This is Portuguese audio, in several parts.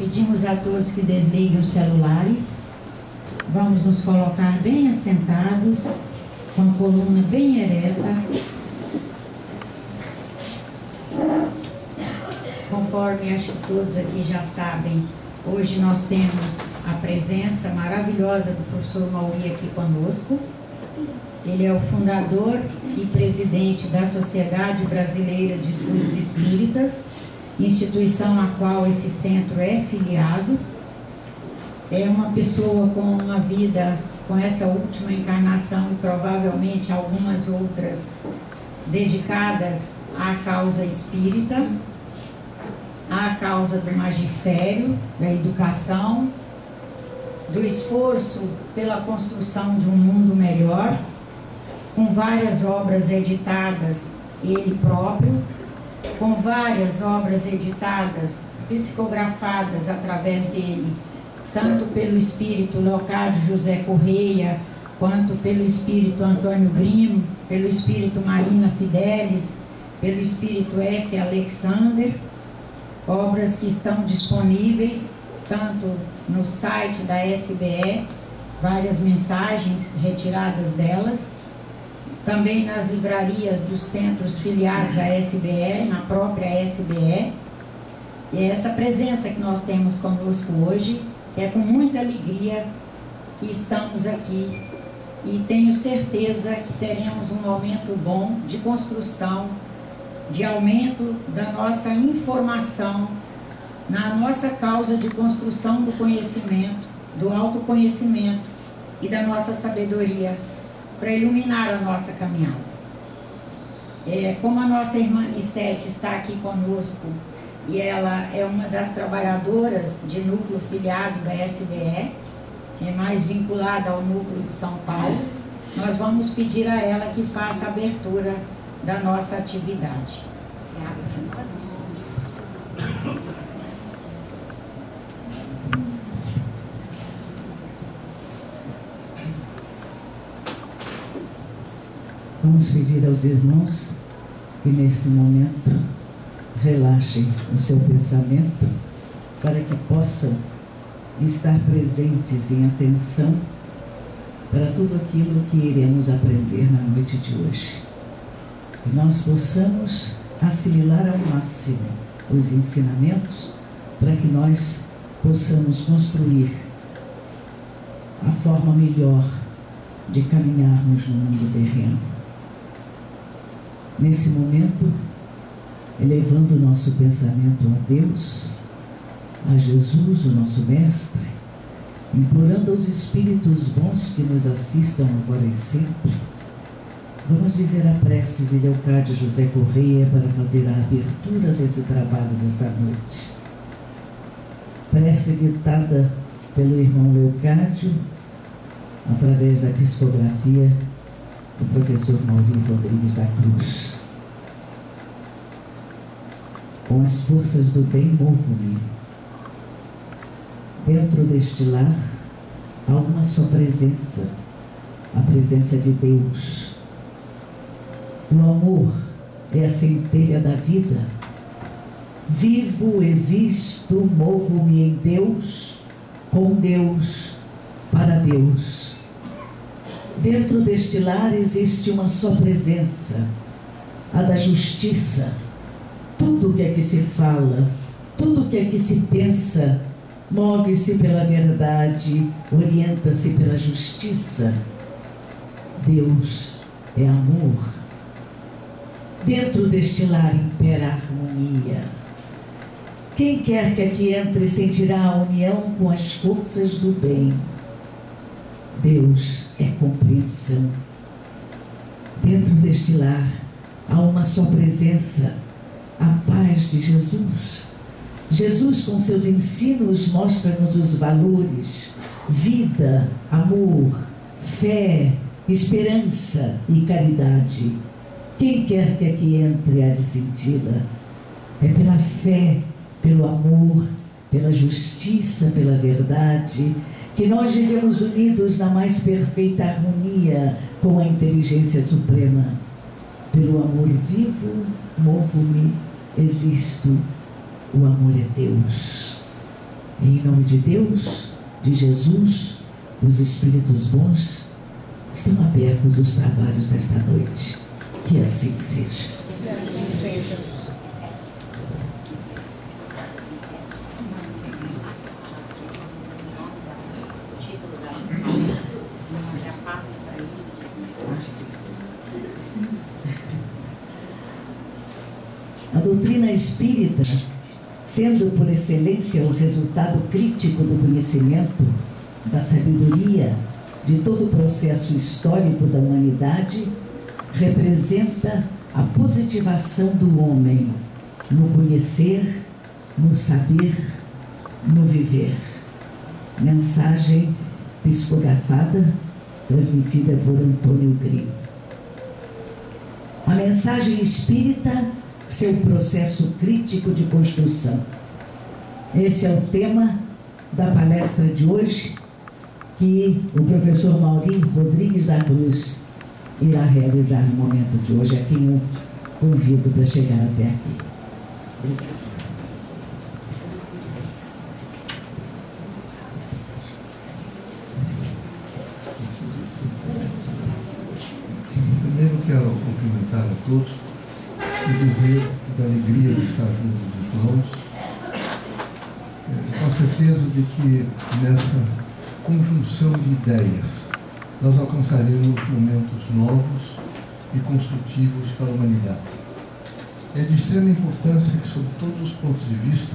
Pedimos a todos que desliguem os celulares. Vamos nos colocar bem assentados, com a coluna bem ereta. Conforme acho que todos aqui já sabem, hoje nós temos a presença maravilhosa do professor Mauri aqui conosco. Ele é o fundador e presidente da Sociedade Brasileira de Estudos Espíritas, instituição a qual esse centro é filiado. É uma pessoa com uma vida, com essa última encarnação e provavelmente algumas outras dedicadas à causa espírita, à causa do magistério, da educação, do esforço pela construção de um mundo melhor, com várias obras editadas ele próprio, com várias obras editadas, psicografadas através dele, tanto pelo espírito Leocádio José Correia, quanto pelo espírito Antônio Brimo, pelo espírito Marina Fidelis, pelo espírito F. Alexander, obras que estão disponíveis tanto no site da SBE, várias mensagens retiradas delas, também nas livrarias dos centros filiados à SBE, na própria SBE. E é essa presença que nós temos conosco hoje, é com muita alegria que estamos aqui e tenho certeza que teremos um momento bom de construção, de aumento da nossa informação na nossa causa de construção do conhecimento, do autoconhecimento e da nossa sabedoria, para iluminar a nossa caminhada. Como a nossa irmã Nicete está aqui conosco e ela é uma das trabalhadoras de núcleo filiado da SBE, é mais vinculada ao núcleo de São Paulo, nós vamos pedir a ela que faça a abertura da nossa atividade. Você abre para nós, Nicete? Vamos pedir aos irmãos que nesse momento relaxem o seu pensamento para que possam estar presentes em atenção para tudo aquilo que iremos aprender na noite de hoje. Que nós possamos assimilar ao máximo os ensinamentos para que nós possamos construir a forma melhor de caminharmos no mundo terreno. Nesse momento, elevando o nosso pensamento a Deus, a Jesus, o nosso Mestre, implorando aos Espíritos bons que nos assistam agora e sempre, vamos dizer a prece de Leocádio José Correia para fazer a abertura desse trabalho desta noite. Prece ditada pelo irmão Leocádio, através da psicografia do professor Mauri Rodrigues da Cruz. Com as forças do bem, movo-me. Dentro deste lar há uma só presença, a presença de Deus. O amor é a centelha da vida. Vivo, existo, movo-me em Deus, com Deus, para Deus. Dentro deste lar existe uma só presença, a da justiça. Tudo o que aqui se fala, tudo o que aqui se pensa, move-se pela verdade, orienta-se pela justiça. Deus é amor. Dentro deste lar impera a harmonia. Quem quer que aqui entre sentirá a união com as forças do bem. Deus é compreensão. Dentro deste lar há uma só presença, a paz de Jesus. Jesus, com seus ensinos, mostra-nos os valores: vida, amor, fé, esperança e caridade. Quem quer que aqui entre há de senti-la. É pela fé, pelo amor, pela justiça, pela verdade, que nós vivemos unidos na mais perfeita harmonia com a inteligência suprema. Pelo amor vivo, movo-me, existo. O amor é Deus. Em nome de Deus, de Jesus, dos Espíritos bons, estão abertos os trabalhos desta noite. Que assim seja. Que assim seja. A doutrina espírita, sendo por excelência o resultado crítico do conhecimento, da sabedoria, de todo o processo histórico da humanidade, representa a positivação do homem no conhecer, no saber, no viver. Mensagem psicografada, transmitida por Antônio Grilo. A mensagem espírita, seu processo crítico de construção. Esse é o tema da palestra de hoje, que o professor Maurinho Rodrigues da Cruz irá realizar no momento de hoje, a quem eu convido para chegar até aqui. Obrigado. Primeiro quero cumprimentar a todos e dizer da alegria de estar junto dos irmãos, com a certeza de que nessa conjunção de ideias nós alcançaremos momentos novos e construtivos para a humanidade. É de extrema importância que, sob todos os pontos de vista,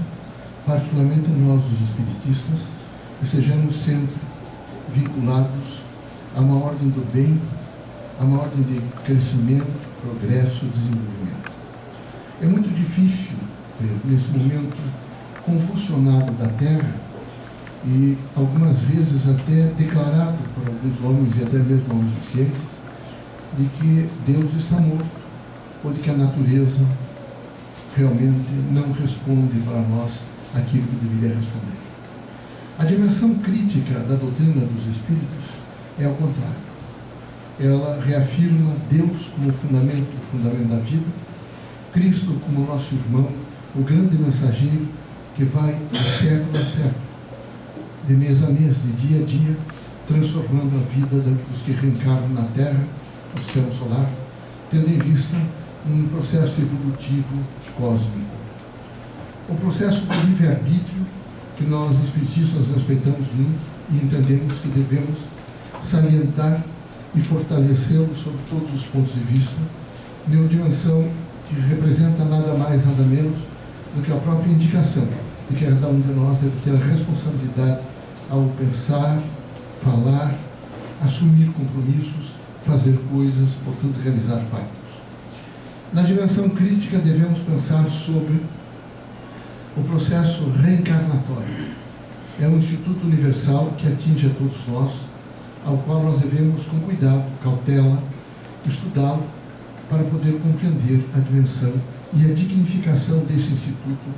particularmente nós, os espiritistas, estejamos sempre vinculados a uma ordem do bem, a uma ordem de crescimento, progresso e desenvolvimento. É muito difícil, nesse momento convulsionado da Terra, e algumas vezes até declarado por alguns homens e até mesmo homens de ciência, de que Deus está morto, ou de que a natureza realmente não responde para nós aquilo que deveria responder. A dimensão crítica da doutrina dos Espíritos é ao contrário. Ela reafirma Deus como fundamento da vida, Cristo como nosso irmão, o grande mensageiro que vai de século a século, de mês a mês, de dia a dia, transformando a vida dos que reencarnam na Terra, no sistema solar, tendo em vista um processo evolutivo cósmico. O processo do livre-arbítrio, que nós espiritistas respeitamos muito e entendemos que devemos salientar e fortalecê-lo sob todos os pontos de vista, de uma dimensão que representa nada mais, nada menos do que a própria indicação de que cada um de nós deve ter a responsabilidade ao pensar, falar, assumir compromissos, fazer coisas, portanto realizar fatos. Na dimensão crítica devemos pensar sobre o processo reencarnatório. É um instituto universal que atinge a todos nós, ao qual nós devemos, com cuidado, cautela, estudá-lo para poder compreender a dimensão e a dignificação desse instituto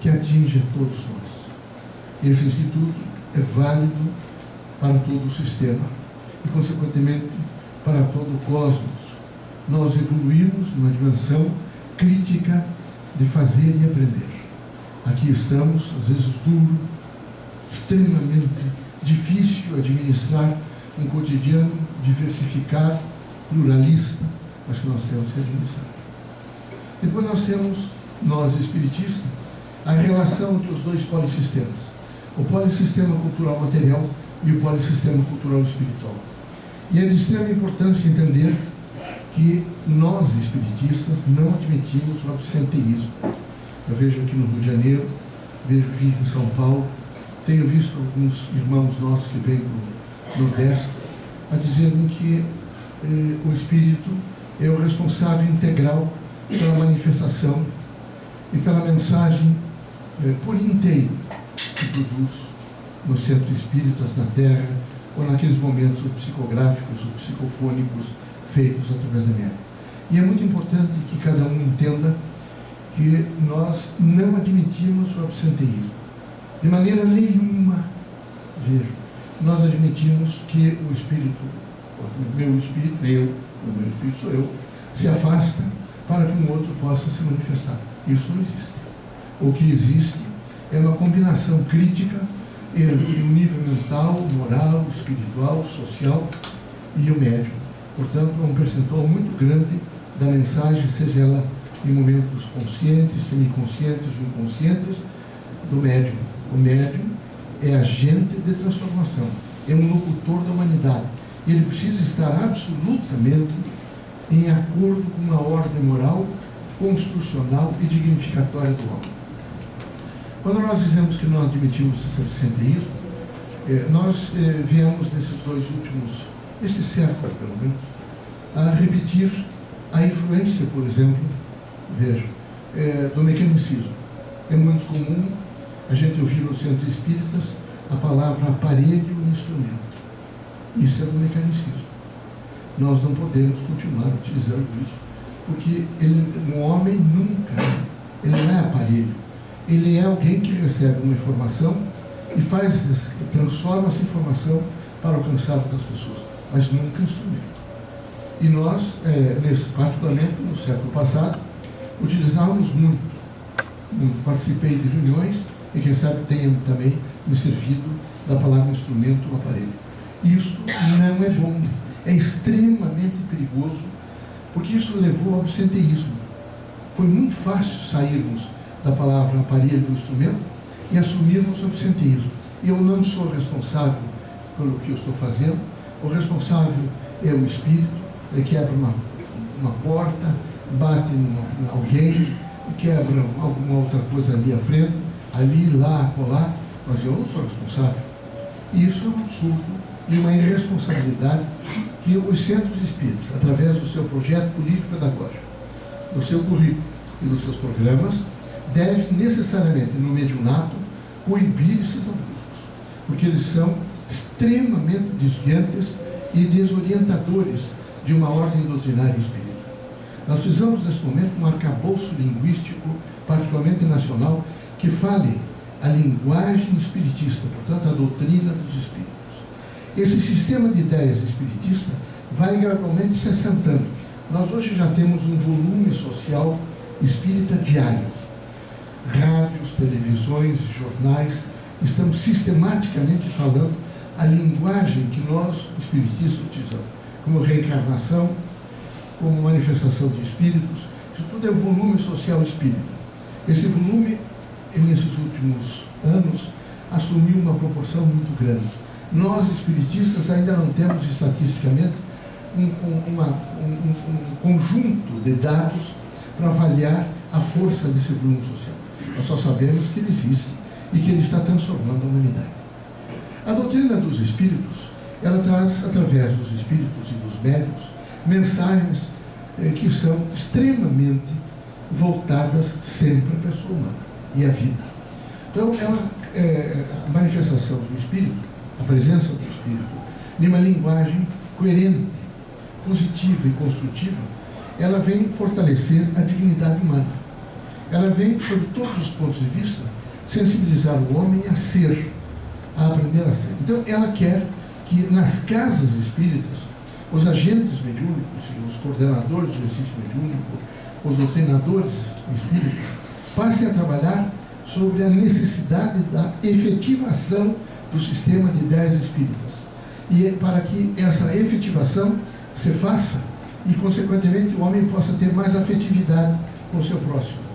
que atinge a todos nós. Esse instituto é válido para todo o sistema e, consequentemente, para todo o cosmos. Nós evoluímos numa dimensão crítica de fazer e aprender. Aqui estamos, às vezes duro, extremamente difícil administrar um cotidiano diversificado, pluralista, mas que nós temos que administrar. Depois nós temos, nós espiritistas, a relação entre os dois polissistemas. O polissistema cultural material e o polissistema cultural espiritual. E é de extrema importância entender que nós, espiritistas, não admitimos o absenteísmo. Eu vejo aqui no Rio de Janeiro, vejo aqui em São Paulo, tenho visto alguns irmãos nossos que vêm do Nordeste a dizerem que o espírito é o responsável integral pela manifestação e pela mensagem por inteiro que produz nos centros espíritas na Terra ou naqueles momentos psicográficos ou psicofônicos feitos através da média. E é muito importante que cada um entenda que nós não admitimos o absenteísmo. De maneira nenhuma, vejo, nós admitimos que o espírito, o meu espírito sou eu, se afasta para que um outro possa se manifestar. Isso não existe. O que existe é uma combinação crítica entre o nível mental, moral, espiritual, social e o médium. Portanto, é um percentual muito grande da mensagem, seja ela em momentos conscientes, semiconscientes ou inconscientes, do médium. O médium é agente de transformação, é um locutor da humanidade. Ele precisa estar absolutamente em acordo com uma ordem moral, constitucional e dignificatória do homem. Quando nós dizemos que nós admitimos esse absenteísmo, nós viemos nesses dois últimos, esse século pelo menos, a repetir a influência, por exemplo, vejo, do mecanicismo. É muito comum a gente ouvir nos centros espíritas a palavra aparelho e instrumento. Isso é do mecanicismo. Nós não podemos continuar utilizando isso, porque o homem nunca, ele não é aparelho. Ele é alguém que recebe uma informação e transforma essa informação para alcançar outras pessoas, mas nunca instrumento. E nós, particularmente no século passado, utilizávamos muito. Participei de reuniões e quem sabe tenha também me servido da palavra instrumento ou aparelho. Isso não é bom, é extremamente perigoso, porque isso levou ao absenteísmo. Foi muito fácil sairmos da palavra aparelho ou instrumento e assumirmos o absenteísmo. Eu não sou responsável pelo que eu estou fazendo, o responsável é o espírito, ele quebra uma porta, bate em alguém, quebra alguma outra coisa ali à frente, ali, lá, acolá, mas eu não sou responsável. Isso é um absurdo e uma irresponsabilidade que os centros espíritas, através do seu projeto político-pedagógico, do seu currículo e dos seus programas, devem necessariamente, no mediunato, coibir esses abusos, porque eles são extremamente desviantes e desorientadores de uma ordem doutrinária espírita. Nós precisamos, nesse momento, um arcabouço linguístico, particularmente nacional, que fale a linguagem espiritista, portanto, a doutrina dos espíritos. Esse sistema de ideias espiritista vai gradualmente se assentando. Nós hoje já temos um volume social espírita diário. Rádios, televisões, jornais, estamos sistematicamente falando a linguagem que nós, espiritistas, utilizamos, como reencarnação, como manifestação de espíritos. Isso tudo é volume social espírita. Esse volume, nesses últimos anos, assumiu uma proporção muito grande. Nós, espiritistas, ainda não temos estatisticamente um conjunto de dados para avaliar a força desse volume social. Nós só sabemos que ele existe e que ele está transformando a humanidade. A doutrina dos espíritos, ela traz, através dos espíritos e dos médiuns, mensagens que são extremamente voltadas sempre à pessoa humana e à vida. Então, a manifestação do espírito, a presença do espírito, em uma linguagem coerente, positiva e construtiva, ela vem fortalecer a dignidade humana. Ela vem, sob todos os pontos de vista, sensibilizar o homem a ser, a aprender a ser. Então, ela quer que nas casas espíritas, os agentes mediúnicos e os coordenadores do exercício mediúnico, os doutrinadores espíritas, passem a trabalhar sobre a necessidade da efetivação do sistema de ideias espíritas. E para que essa efetivação se faça e, consequentemente, o homem possa ter mais afetividade com o seu próximo.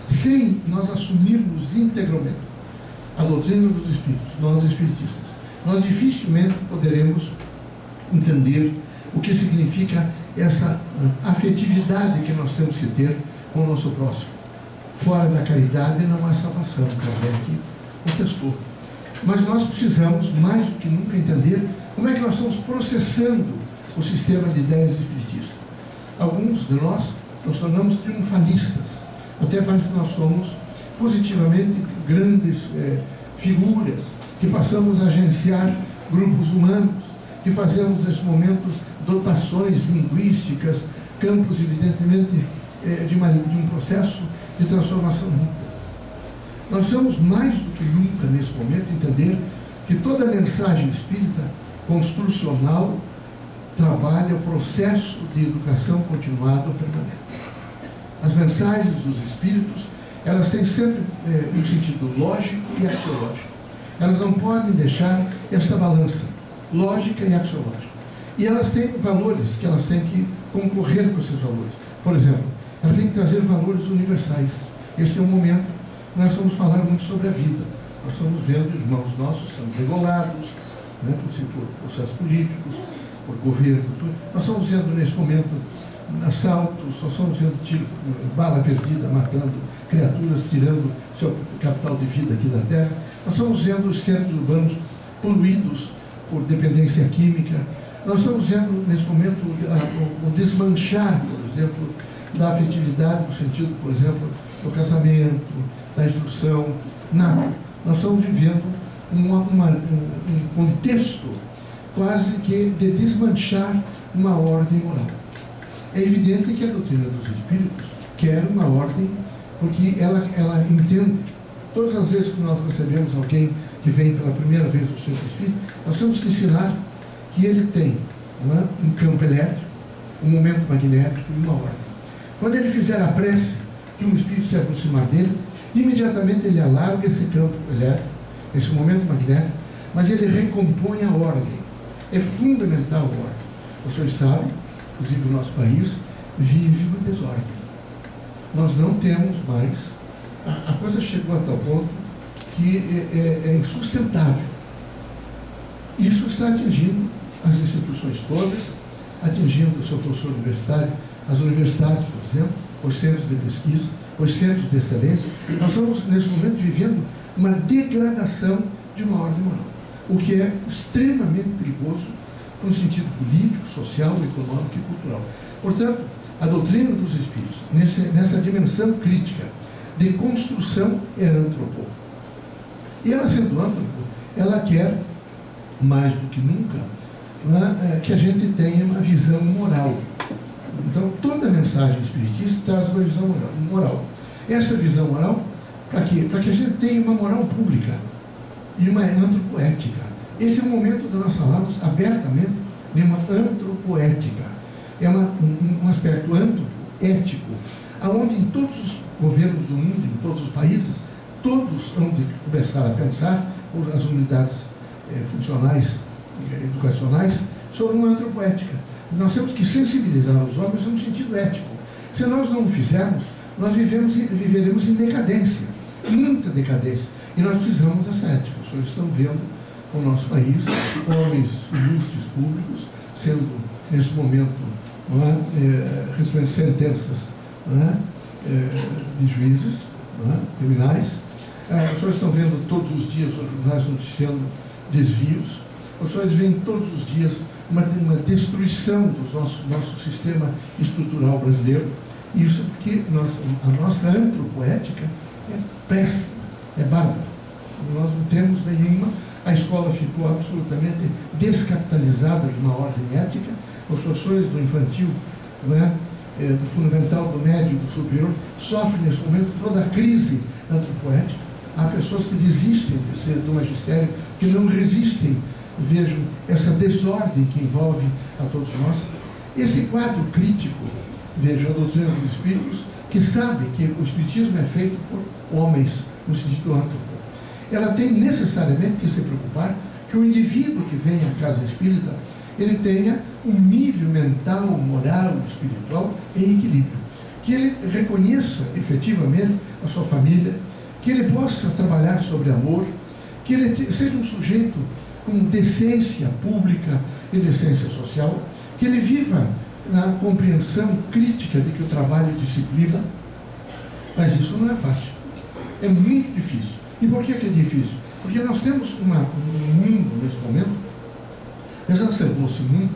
Sem nós assumirmos integralmente a doutrina dos espíritos, nós espiritistas, nós dificilmente poderemos entender o que significa essa afetividade que nós temos que ter com o nosso próximo. Fora da caridade não há salvação, Kardec contestou. Mas nós precisamos, mais do que nunca, entender como é que nós estamos processando o sistema de ideias espiritistas. Alguns de nós nos tornamos triunfalistas, até parece que nós somos positivamente grandes figuras, que passamos a agenciar grupos humanos, que fazemos nesse momento dotações linguísticas, campos, evidentemente, de um processo de transformação mútua. Nós precisamos mais do que nunca, nesse momento, entender que toda mensagem espírita construcional trabalha o processo de educação continuada ou permanente. As mensagens dos espíritos, elas têm sempre um sentido lógico e axiológico. Elas não podem deixar esta balança lógica e axiológica. E elas têm valores que elas têm que concorrer com esses valores. Por exemplo, elas têm que trazer valores universais. Este é um momento que nós vamos falar muito sobre a vida. Nós estamos vendo irmãos nossos sendo regulados, né, por processos políticos, por governo, tudo. Nós estamos vendo nesse momento assaltos, nós estamos vendo tiro, bala perdida, matando criaturas, tirando seu capital de vida aqui da terra. Nós estamos vendo os centros urbanos poluídos por dependência química. Nós estamos vendo nesse momento o desmanchar, por exemplo, da afetividade, no sentido, por exemplo, do casamento, da instrução, nada. Nós estamos vivendo um contexto quase que de desmanchar uma ordem moral. É evidente que a doutrina dos Espíritos quer uma ordem, porque ela entende. Todas as vezes que nós recebemos alguém que vem pela primeira vez do Centro Espírita, nós temos que ensinar que ele tem um campo elétrico, um momento magnético e uma ordem. Quando ele fizer a prece, que um espírito se aproximar dele, imediatamente ele alarga esse campo elétrico, esse momento magnético, mas ele recompõe a ordem. É fundamental a ordem. Vocês sabem, inclusive o nosso país vive uma desordem. Nós não temos mais, a coisa chegou a tal ponto que é insustentável. Isso está atingindo as instituições todas, atingindo o seu professor universitário, as universidades, por exemplo, os centros de pesquisa, os centros de excelência. Nós estamos, nesse momento, vivendo uma degradação de uma ordem moral, o que é extremamente perigoso no sentido político, social, econômico e cultural. Portanto, a doutrina dos Espíritos, nessa dimensão crítica de construção, é antropô. E ela, sendo antropô, ela quer, mais do que nunca, que a gente tenha uma visão moral. Então, toda a mensagem espiritista traz uma visão moral. Essa visão moral, para quê? Para que a gente tenha uma moral pública e uma antropoética. Esse é o momento de nós falarmos abertamente de uma antropoética. É um aspecto antropoético, onde em todos os governos do mundo, em todos os países, todos vão começar a pensar, as unidades funcionais, educacionais, sobre uma antropoética. Nós temos que sensibilizar os homens no sentido ético. Se nós não o fizermos, nós viveremos em decadência, muita decadência. E nós precisamos dessa ética. Os senhores estão vendo o nosso país, homens ilustres públicos, sendo, nesse momento, recebendo sentenças de juízes criminais. Os senhores estão vendo todos os dias os jornais noticiando desvios. Os senhores veem todos os dias uma destruição do nosso sistema estrutural brasileiro. Isso porque a nossa antropoética é péssima, é bárbara. Nós não temos nenhuma. A escola ficou absolutamente descapitalizada de uma ordem ética. Os professores do infantil, do fundamental, do médio, do superior, sofrem nesse momento toda a crise antropoética. Há pessoas que desistem de ser do magistério, que não resistem, vejam, essa desordem que envolve a todos nós. Esse quadro crítico, vejam, a doutrina dos Espíritos, que sabe que o Espiritismo é feito por homens, no sentido antropo. Ela tem necessariamente que se preocupar que o indivíduo que vem à casa espírita, ele tenha um nível mental, moral, espiritual em equilíbrio. Que ele reconheça efetivamente a sua família, que ele possa trabalhar sobre amor, que ele seja um sujeito com decência pública e decência social, que ele viva na compreensão crítica de que o trabalho é disciplina. Mas isso não é fácil. É muito difícil. E por que é difícil? Porque nós temos um mundo, nesse momento, exacerbou-se muito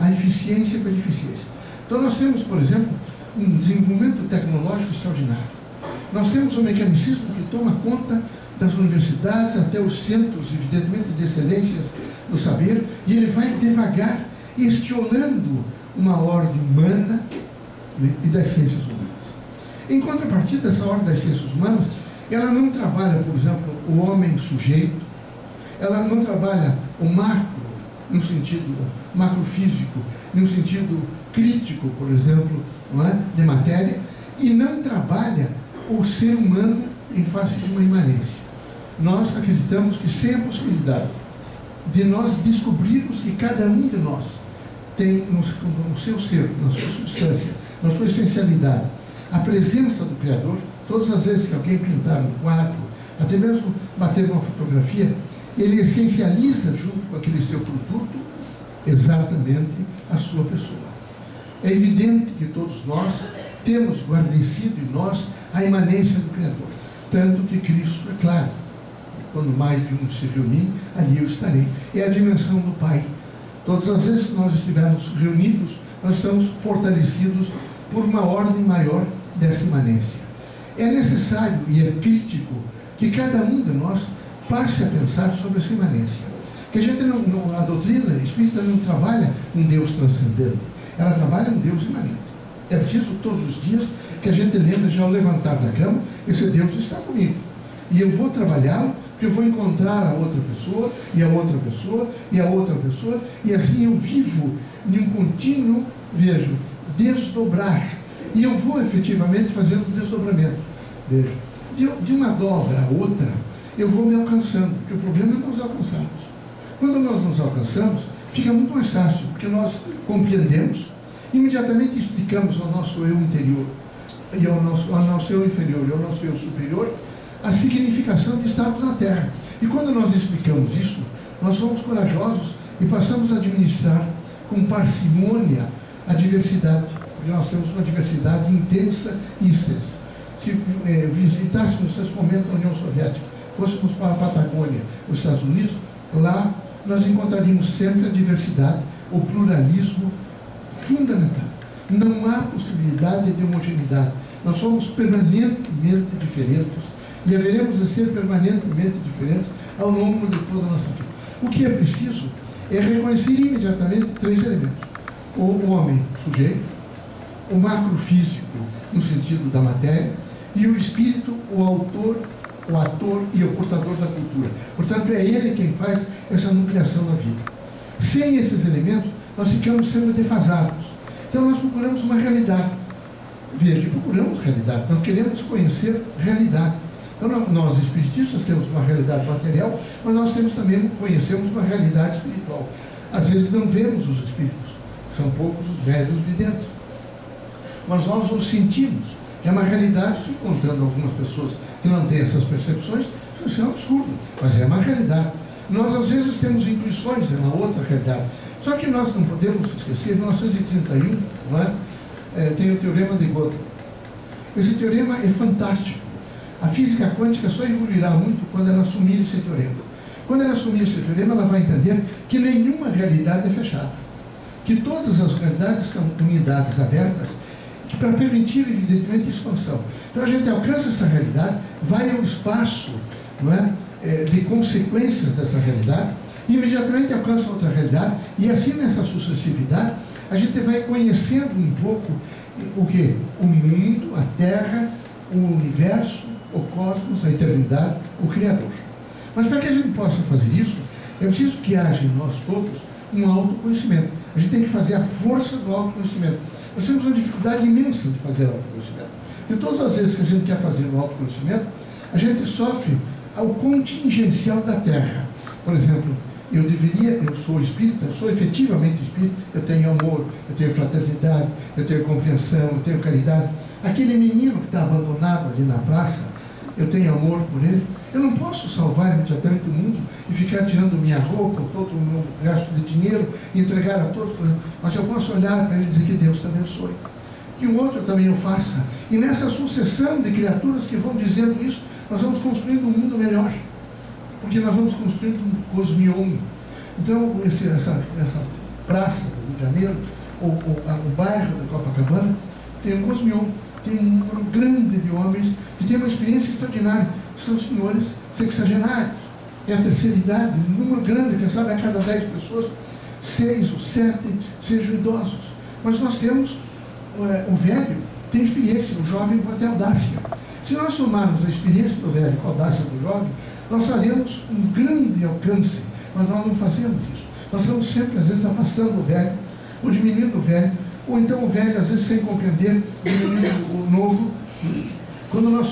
a eficiência pela eficiência. Então nós temos, por exemplo, um desenvolvimento tecnológico extraordinário. Nós temos um mecanicismo que toma conta das universidades até os centros, evidentemente, de excelências do saber, e ele vai devagar estiolando uma ordem humana e das ciências humanas. Em contrapartida, essa ordem das ciências humanas, ela não trabalha, por exemplo, o homem sujeito, ela não trabalha o macro, no sentido macrofísico, no sentido crítico, por exemplo, de matéria, e não trabalha o ser humano em face de uma imanência. nós acreditamos que sem a possibilidade de nós descobrirmos que cada um de nós tem no seu ser, na sua substância, na sua essencialidade, a presença do Criador, todas as vezes que alguém pintar um quadro, até mesmo bater uma fotografia, ele essencializa junto com aquele seu produto exatamente a sua pessoa. É evidente que todos nós temos guarnecido em nós a imanência do Criador, tanto que Cristo, é claro, quando mais de um se reunir, ali eu estarei. É a dimensão do Pai. Todas as vezes que nós estivermos reunidos, nós estamos fortalecidos por uma ordem maior dessa imanência. É necessário e é crítico que cada um de nós passe a pensar sobre essa imanência. Que a gente a doutrina espírita não trabalha um Deus transcendente, ela trabalha um Deus imanente. É preciso todos os dias que a gente lembre, já ao levantar da cama, esse Deus está comigo. E eu vou trabalhá-lo, porque eu vou encontrar a outra pessoa, e a outra pessoa, e a outra pessoa, e assim eu vivo em um contínuo, vejo, desdobrar. E eu vou efetivamente fazendo desdobramento. Vejo, de uma dobra a outra, eu vou me alcançando, porque o problema é nos alcançarmos. Quando nós nos alcançamos, fica muito mais fácil, porque nós compreendemos, imediatamente explicamos ao nosso eu interior, e ao nosso eu inferior e ao nosso eu superior, a significação de estarmos na Terra. E quando nós explicamos isso, nós somos corajosos e passamos a administrar com parcimônia a diversidade, porque nós temos uma diversidade intensa e extensa. Se visitássemos nesse momento a União Soviética, fôssemos para a Patagônia, os Estados Unidos, lá nós encontraríamos sempre a diversidade, o pluralismo fundamental. Não há possibilidade de homogeneidade. Nós somos permanentemente diferentes e haveremos de ser permanentemente diferentes ao longo de toda a nossa vida. O que é preciso é reconhecer imediatamente três elementos. O homem, sujeito, o macrofísico, no sentido da matéria, e o espírito, o autor, o ator e o portador da cultura. Portanto, é ele quem faz essa nucleação da vida. Sem esses elementos, nós ficamos sendo defasados. Então, nós procuramos uma realidade. Veja, procuramos realidade, nós queremos conhecer realidade. Então, nós espiritistas temos uma realidade material, mas nós conhecemos uma realidade espiritual. Às vezes não vemos os espíritos, são poucos os velhos videntes, mas nós os sentimos. É uma realidade que, contando algumas pessoas que não têm essas percepções, isso é um absurdo, mas é uma realidade. Nós, às vezes, temos intuições, é uma outra realidade. Só que nós não podemos esquecer, em 1931, não é? Tem o Teorema de Gödel. Esse teorema é fantástico. A física quântica só evoluirá muito quando ela assumir esse teorema. Quando ela assumir esse teorema, ela vai entender que nenhuma realidade é fechada, que todas as realidades são unidades abertas, que para permitir, evidentemente, a expansão. Então a gente alcança essa realidade, vai ao espaço, não é, de consequências dessa realidade, e imediatamente alcança outra realidade, e assim nessa sucessividade, a gente vai conhecendo um pouco o quê? O mundo, a Terra, o universo, o cosmos, a eternidade, o Criador. Mas para que a gente possa fazer isso, é preciso que haja em nós todos um autoconhecimento. A gente tem que fazer a força do autoconhecimento. Nós temos uma dificuldade imensa de fazer autoconhecimento. E todas as vezes que a gente quer fazer o autoconhecimento, a gente sofre ao contingencial da Terra. Por exemplo, eu sou espírita, sou efetivamente espírita, eu tenho amor, eu tenho fraternidade, eu tenho compreensão, eu tenho caridade. Aquele menino que está abandonado ali na praça, eu tenho amor por ele. Eu não posso salvar imediatamente o mundo e ficar tirando minha roupa, todo o meu gasto de dinheiro, e entregar a todos, mas eu posso olhar para ele e dizer que Deus te abençoe. Que o outro também o faça. E nessa sucessão de criaturas que vão dizendo isso, nós vamos construindo um mundo melhor. Porque nós vamos construindo um cosmion. Então, essa praça do Rio de Janeiro, o bairro da Copacabana, tem um cosmion, tem um número grande de homens que têm uma experiência extraordinária. São senhores sexagenários. É a terceira idade, um número grande, quem sabe a cada 10 pessoas, 6 ou 7 sejam idosos. Mas nós temos, o velho tem experiência, o jovem pode ter audácia. Se nós somarmos a experiência do velho com a audácia do jovem, nós faremos um grande alcance, mas nós não fazemos isso. Nós vamos sempre, às vezes, afastando o velho, ou diminuindo o velho, ou então o velho, às vezes, sem compreender, diminuindo o novo. Quando nós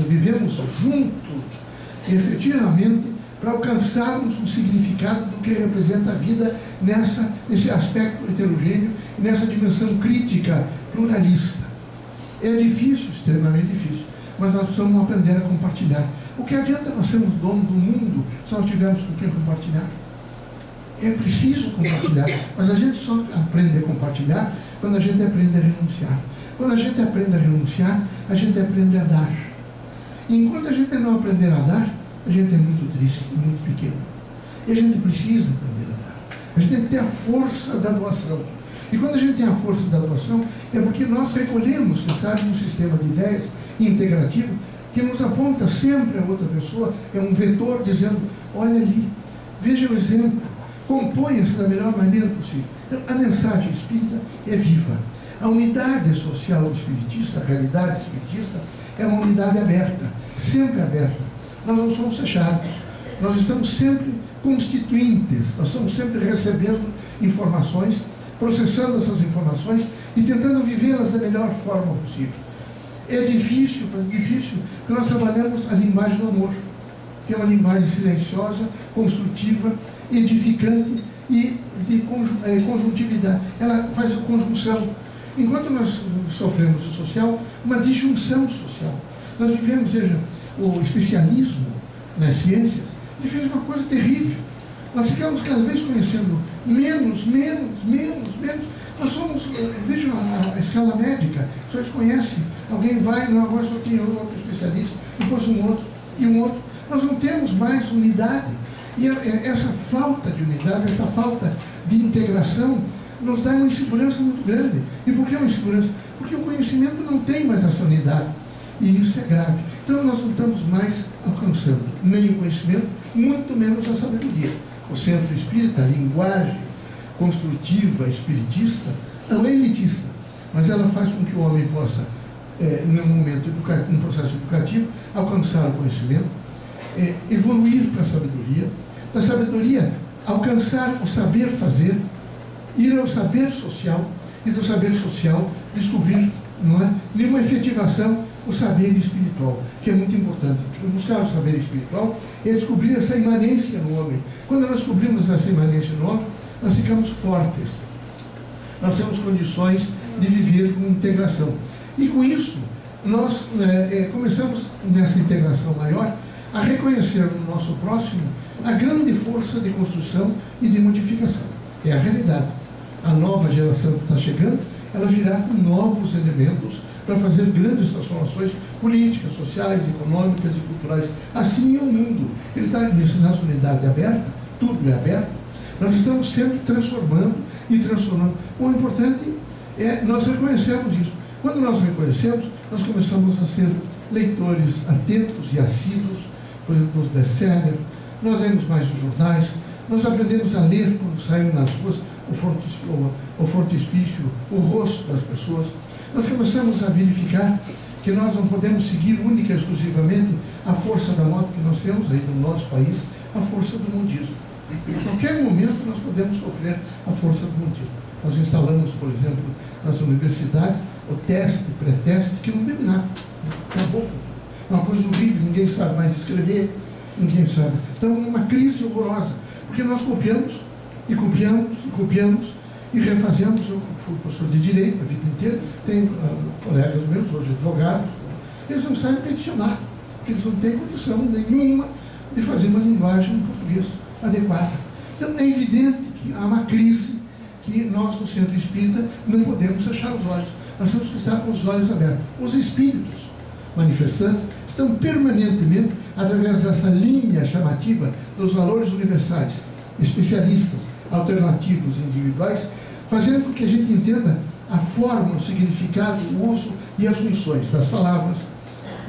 vivemos juntos, efetivamente, para alcançarmos o significado do que representa a vida nesse aspecto heterogêneo e nessa dimensão crítica, pluralista. É difícil, extremamente difícil, mas nós precisamos aprender a compartilhar. O que adianta nós sermos donos do mundo se não tivermos com quem compartilhar? É preciso compartilhar, mas a gente só aprende a compartilhar quando a gente aprende a renunciar. Quando a gente aprende a renunciar, a gente aprende a dar. E enquanto a gente não aprender a dar, a gente é muito triste, muito pequeno. E a gente precisa aprender a dar. A gente tem que ter a força da doação. E quando a gente tem a força da doação, é porque nós recolhemos, que sabe, um sistema de ideias integrativo que nos aponta sempre a outra pessoa, é um vetor dizendo, olha ali, veja o exemplo, componha-se da melhor maneira possível. Então, a mensagem espírita é viva. A unidade social espiritista, a realidade espiritista, é uma unidade aberta, sempre aberta. Nós não somos fechados, nós estamos sempre constituintes, nós estamos sempre recebendo informações, processando essas informações e tentando vivê-las da melhor forma possível. É difícil, porque nós trabalhamos a linguagem do amor, que é uma linguagem silenciosa, construtiva, edificante e de conjuntividade. Ela faz a conjunção. Enquanto nós sofremos o social, uma disjunção social. Nós vivemos, veja, o especialismo nas ciências, ele fez uma coisa terrível. Nós ficamos cada vez conhecendo menos. Nós somos, vejam a escala médica, vocês conhecem, alguém vai, não, agora só tem outro especialista, depois um outro e um outro. Nós não temos mais unidade. E essa falta de unidade, essa falta de integração, nos dá uma insegurança muito grande. E por que uma insegurança? Porque o conhecimento não tem mais essa unidade. E isso é grave. Então nós não estamos mais alcançando nem o conhecimento, muito menos a sabedoria. O centro espírita, a linguagem construtiva espiritista, não é elitista, mas ela faz com que o homem possa, num momento educativo, num processo educativo, alcançar o conhecimento, evoluir para a sabedoria, da sabedoria alcançar o saber fazer, ir ao saber social, e do saber social descobrir, não é, nenhuma efetivação, o saber espiritual, que é muito importante. Buscar o saber espiritual é descobrir essa imanência no homem. Quando nós descobrimos essa imanência no homem, nós ficamos fortes. Nós temos condições de viver com integração. E com isso, nós começamos nessa integração maior a reconhecer no nosso próximo a grande força de construção e de modificação. É a realidade. A nova geração que está chegando, ela virá com novos elementos para fazer grandes transformações políticas, sociais, econômicas e culturais. Assim é o mundo. Ele está nessa unidade aberta, tudo é aberto. Nós estamos sempre transformando e transformando. O importante é nós reconhecermos isso. Quando nós reconhecemos, nós começamos a ser leitores atentos e assíduos, por exemplo, dos best-sellers, nós lemos mais os jornais, nós aprendemos a ler quando saímos nas ruas, o frontispício, o rosto das pessoas. Nós começamos a verificar que nós não podemos seguir única e exclusivamente a força da moda que nós temos aí no nosso país, a força do mundismo. Em qualquer momento nós podemos sofrer a força do mundismo. Nós instalamos, por exemplo, nas universidades, o teste, pré-teste, que não deu nada. Acabou. Uma coisa horrível, ninguém sabe mais escrever, ninguém sabe. Então, uma crise horrorosa, porque nós copiamos e refazemos. Eu fui professor de direito a vida inteira, tenho colegas meus, hoje advogados, eles não sabem peticionar, porque eles não têm condição nenhuma de fazer uma linguagem em português adequada. Então, é evidente que há uma crise que nós, no Centro Espírita, não podemos fechar os olhos. Nós temos que estar com os olhos abertos. Os espíritos manifestantes estão permanentemente, através dessa linha chamativa dos valores universais, especialistas, alternativos, individuais, fazendo com que a gente entenda a forma, o significado, o uso e as funções das palavras,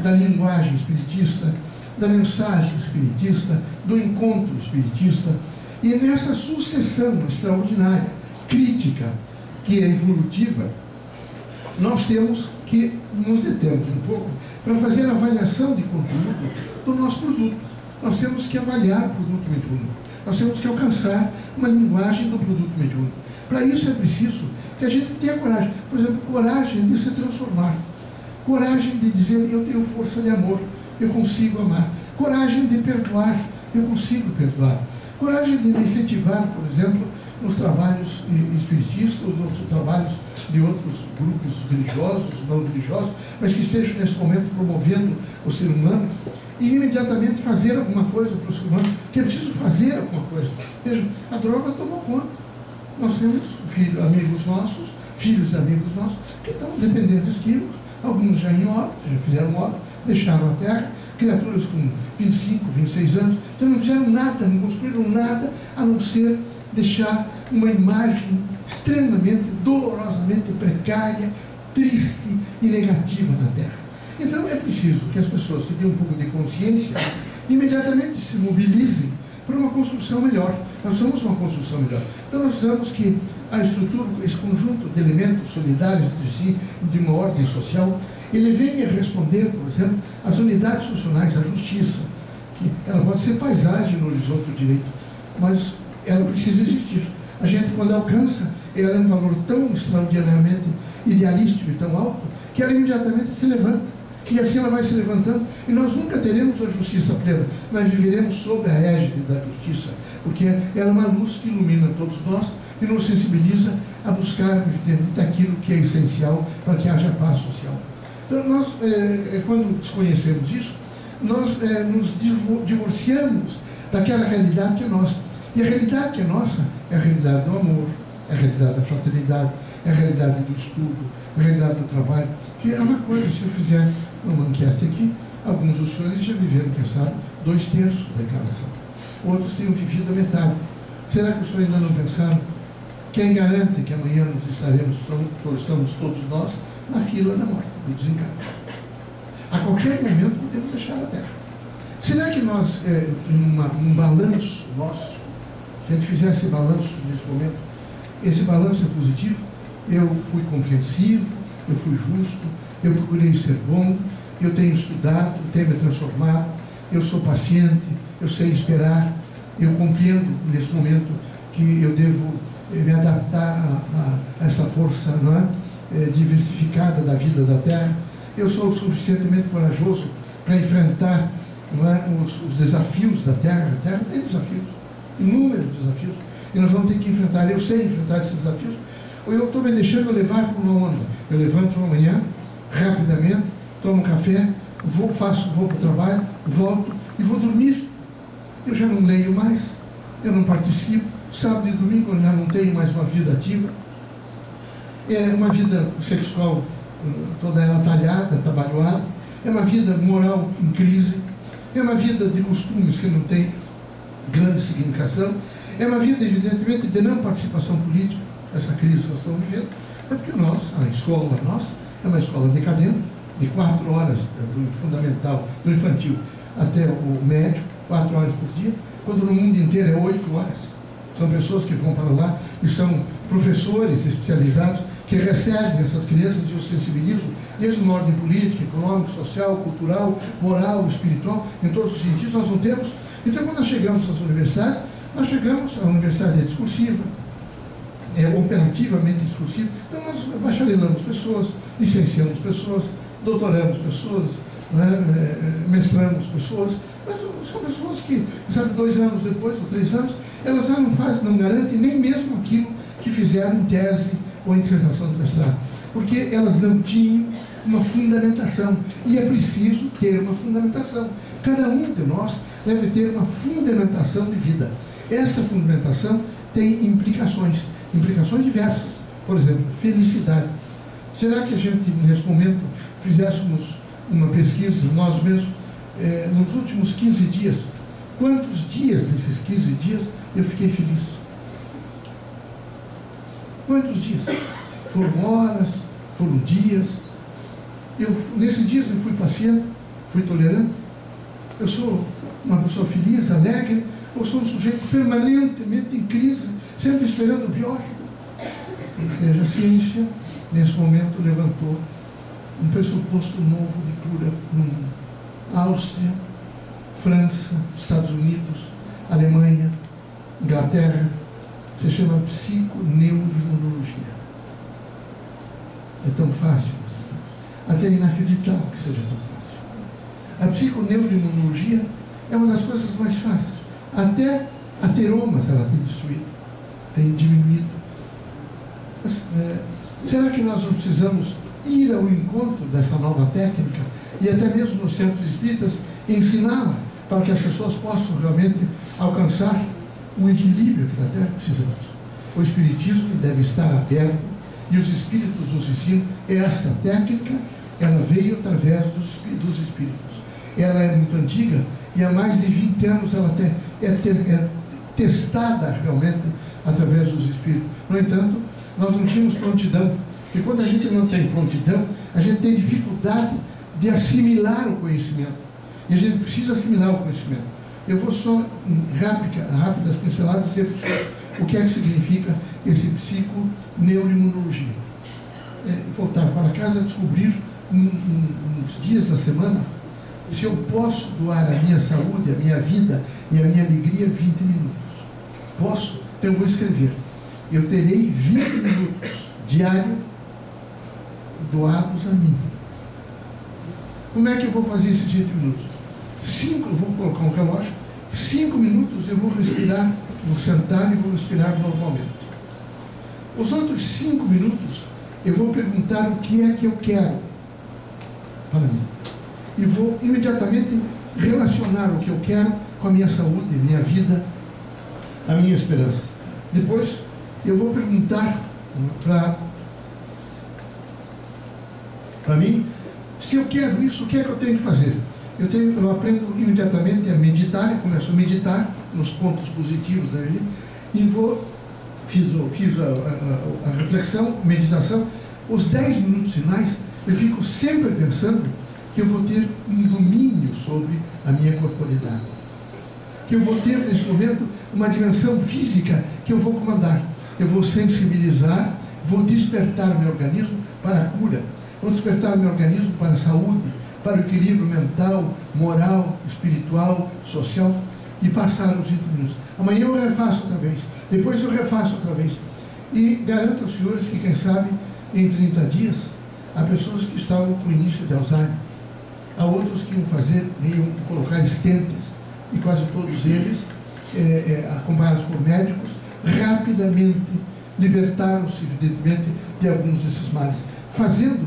da linguagem espiritista, da mensagem espiritista, do encontro espiritista. E nessa sucessão extraordinária, crítica, que é evolutiva, nós temos que nos determos um pouco para fazer a avaliação de conteúdo do nosso produto. Nós temos que avaliar o produto mediúnico. Nós temos que alcançar uma linguagem do produto mediúnico. Para isso é preciso que a gente tenha coragem. Por exemplo, coragem de se transformar. Coragem de dizer, eu tenho força de amor, eu consigo amar. Coragem de perdoar. Eu consigo perdoar. Coragem de me efetivar, por exemplo, nos trabalhos espiritistas, nos trabalhos de outros grupos religiosos, não religiosos, mas que estejam nesse momento promovendo o ser humano, e imediatamente fazer alguma coisa para o ser humano, que é preciso fazer alguma coisa. Veja, a droga tomou conta. Nós temos amigos nossos, filhos de amigos nossos, que estão dependentes químicos, alguns já em óbito, já fizeram óbito, deixaram a terra, criaturas com 25, 26 anos, então não fizeram nada, não construíram nada, a não ser deixar uma imagem extremamente, dolorosamente precária, triste e negativa na terra. Então é preciso que as pessoas que têm um pouco de consciência imediatamente se mobilizem para uma construção melhor. Nós somos uma construção melhor. Então nós precisamos que a estrutura, esse conjunto de elementos solidários entre si, de uma ordem social, ele venha responder, por exemplo, às unidades funcionais, à justiça, que ela pode ser paisagem no horizonte do direito, mas ela precisa existir. A gente, quando alcança, ela é um valor tão extraordinariamente idealístico e tão alto, que ela imediatamente se levanta. E assim ela vai se levantando, e nós nunca teremos a justiça plena, mas viveremos sob a égide da justiça, porque ela é uma luz que ilumina todos nós e nos sensibiliza a buscar aquilo que é essencial para que haja paz social. Então nós, quando desconhecemos isso, nós nos divorciamos daquela realidade que é nossa. E a realidade que é nossa é a realidade do amor, é a realidade da fraternidade, é a realidade do estudo, é a realidade do trabalho, que é uma coisa, se eu fizer uma enquete aqui, alguns dos senhores já viveram, quem sabe, 2/3 da encarnação. Outros tenham vivido a metade. Será que os senhores ainda não pensaram? Quem garante que amanhã estamos todos nós na fila da morte, do desencargo? A qualquer momento podemos deixar a Terra. Será que nós, num balanço nosso, se a gente fizesse esse balanço nesse momento, esse balanço é positivo? Eu fui compreensivo, eu fui justo, eu procurei ser bom, eu tenho estudado, tenho me transformado, eu sou paciente, eu sei esperar, eu compreendo nesse momento que eu devo me adaptar a essa força, não é, diversificada da vida da Terra. Eu sou suficientemente corajoso para enfrentar, não é, os desafios da Terra. A Terra tem desafios, inúmeros desafios, e nós vamos ter que enfrentar. Eu sei enfrentar esses desafios, ou eu estou me deixando levar por uma onda. Eu levanto uma manhã, rapidamente, tomo café, vou para o trabalho, volto e vou dormir. Eu já não leio mais, eu não participo. Sábado e domingo eu já não tenho mais uma vida ativa. É uma vida sexual toda ela talhada, atabalhoada. É uma vida moral em crise. É uma vida de costumes que não tem grande significação. É uma vida, evidentemente, de não participação política. Essa crise que nós estamos vivendo é porque nós, a escola nossa, é uma escola decadente, de 4 horas do fundamental, do infantil até o médio, 4 horas por dia, quando no mundo inteiro é 8 horas. São pessoas que vão para lá e são professores especializados que recebem essas crianças e os sensibilizam, desde uma ordem política, econômica, social, cultural, moral, espiritual, em todos os sentidos nós não temos. Então, quando nós chegamos às universidades, nós chegamos à universidade discursiva, operativamente discursiva. Então, nós bacharelamos pessoas, licenciamos pessoas, doutoramos pessoas, mestramos pessoas, mas são pessoas que, sabe, 2 anos depois, ou 3 anos, elas já não garantem nem mesmo aquilo que fizeram em tese ou em dissertação de mestrado, porque elas não tinham uma fundamentação, e é preciso ter uma fundamentação. Cada um de nós deve ter uma fundamentação de vida. Essa fundamentação tem implicações diversas. Por exemplo, felicidade. Será que a gente, nesse momento, fizéssemos uma pesquisa, nós mesmos, nos últimos 15 dias, quantos dias desses 15 dias eu fiquei feliz? Quantos dias? Foram horas, foram dias. Nesses dias eu fui paciente, fui tolerante. Eu sou uma pessoa feliz, alegre, ou sou um sujeito permanentemente em crise, sempre esperando o pior? Ou seja, a ciência, nesse momento, levantou um pressuposto novo de cura no mundo. Áustria, França, Estados Unidos, Alemanha, Inglaterra, se chama psiconeuroimunologia. É tão fácil, até inacreditável que seja tão fácil. A psiconeuroimunologia é uma das coisas mais fáceis. Até ateromas ela tem destruído, tem diminuído. Mas, será que nós não precisamos ir ao encontro dessa nova técnica e até mesmo nos centros espíritas ensiná-la para que as pessoas possam realmente alcançar um equilíbrio que até precisamos? O espiritismo deve estar aberto e os espíritos nos ensinam. Essa técnica, ela veio através dos espíritos. Ela é muito antiga e há mais de 20 anos ela é testada realmente através dos espíritos. No entanto, nós não tínhamos prontidão. E quando a gente não tem prontidão, a gente tem dificuldade de assimilar o conhecimento. E a gente precisa assimilar o conhecimento. Eu vou só, rápidas pinceladas, dizer o que é que significa esse psiconeuroimunologia. Voltar para casa, descobrir nos dias da semana se eu posso doar a minha saúde, a minha vida e a minha alegria 20 minutos. Posso? Então eu vou escrever. Eu terei 20 minutos diários doados a mim. Como é que eu vou fazer esses 20 minutos? 5, eu vou colocar um relógio, 5 minutos eu vou respirar, vou sentar e vou respirar normalmente. Os outros 5 minutos eu vou perguntar o que é que eu quero para mim. E vou imediatamente relacionar o que eu quero com a minha saúde, a minha vida, a minha esperança. Depois eu vou perguntar para mim, se eu quero isso, o que é que eu tenho que fazer? Eu aprendo imediatamente a meditar, eu começo a meditar nos pontos positivos da vida, e fiz a reflexão, meditação. Os 10 minutos finais, eu fico sempre pensando que eu vou ter um domínio sobre a minha corporidade, que eu vou ter nesse momento uma dimensão física que eu vou comandar. Eu vou sensibilizar, vou despertar meu organismo para a cura, vou despertar meu organismo para a saúde, para o equilíbrio mental, moral, espiritual, social, e passar os 20 minutos. Amanhã eu refaço outra vez, depois eu refaço outra vez. E garanto aos senhores que, quem sabe, em 30 dias, há pessoas que estavam com o início de Alzheimer, há outros que iam colocar estentes, e quase todos eles, acompanhados por médicos, rapidamente libertaram-se, evidentemente, de alguns desses males. Fazendo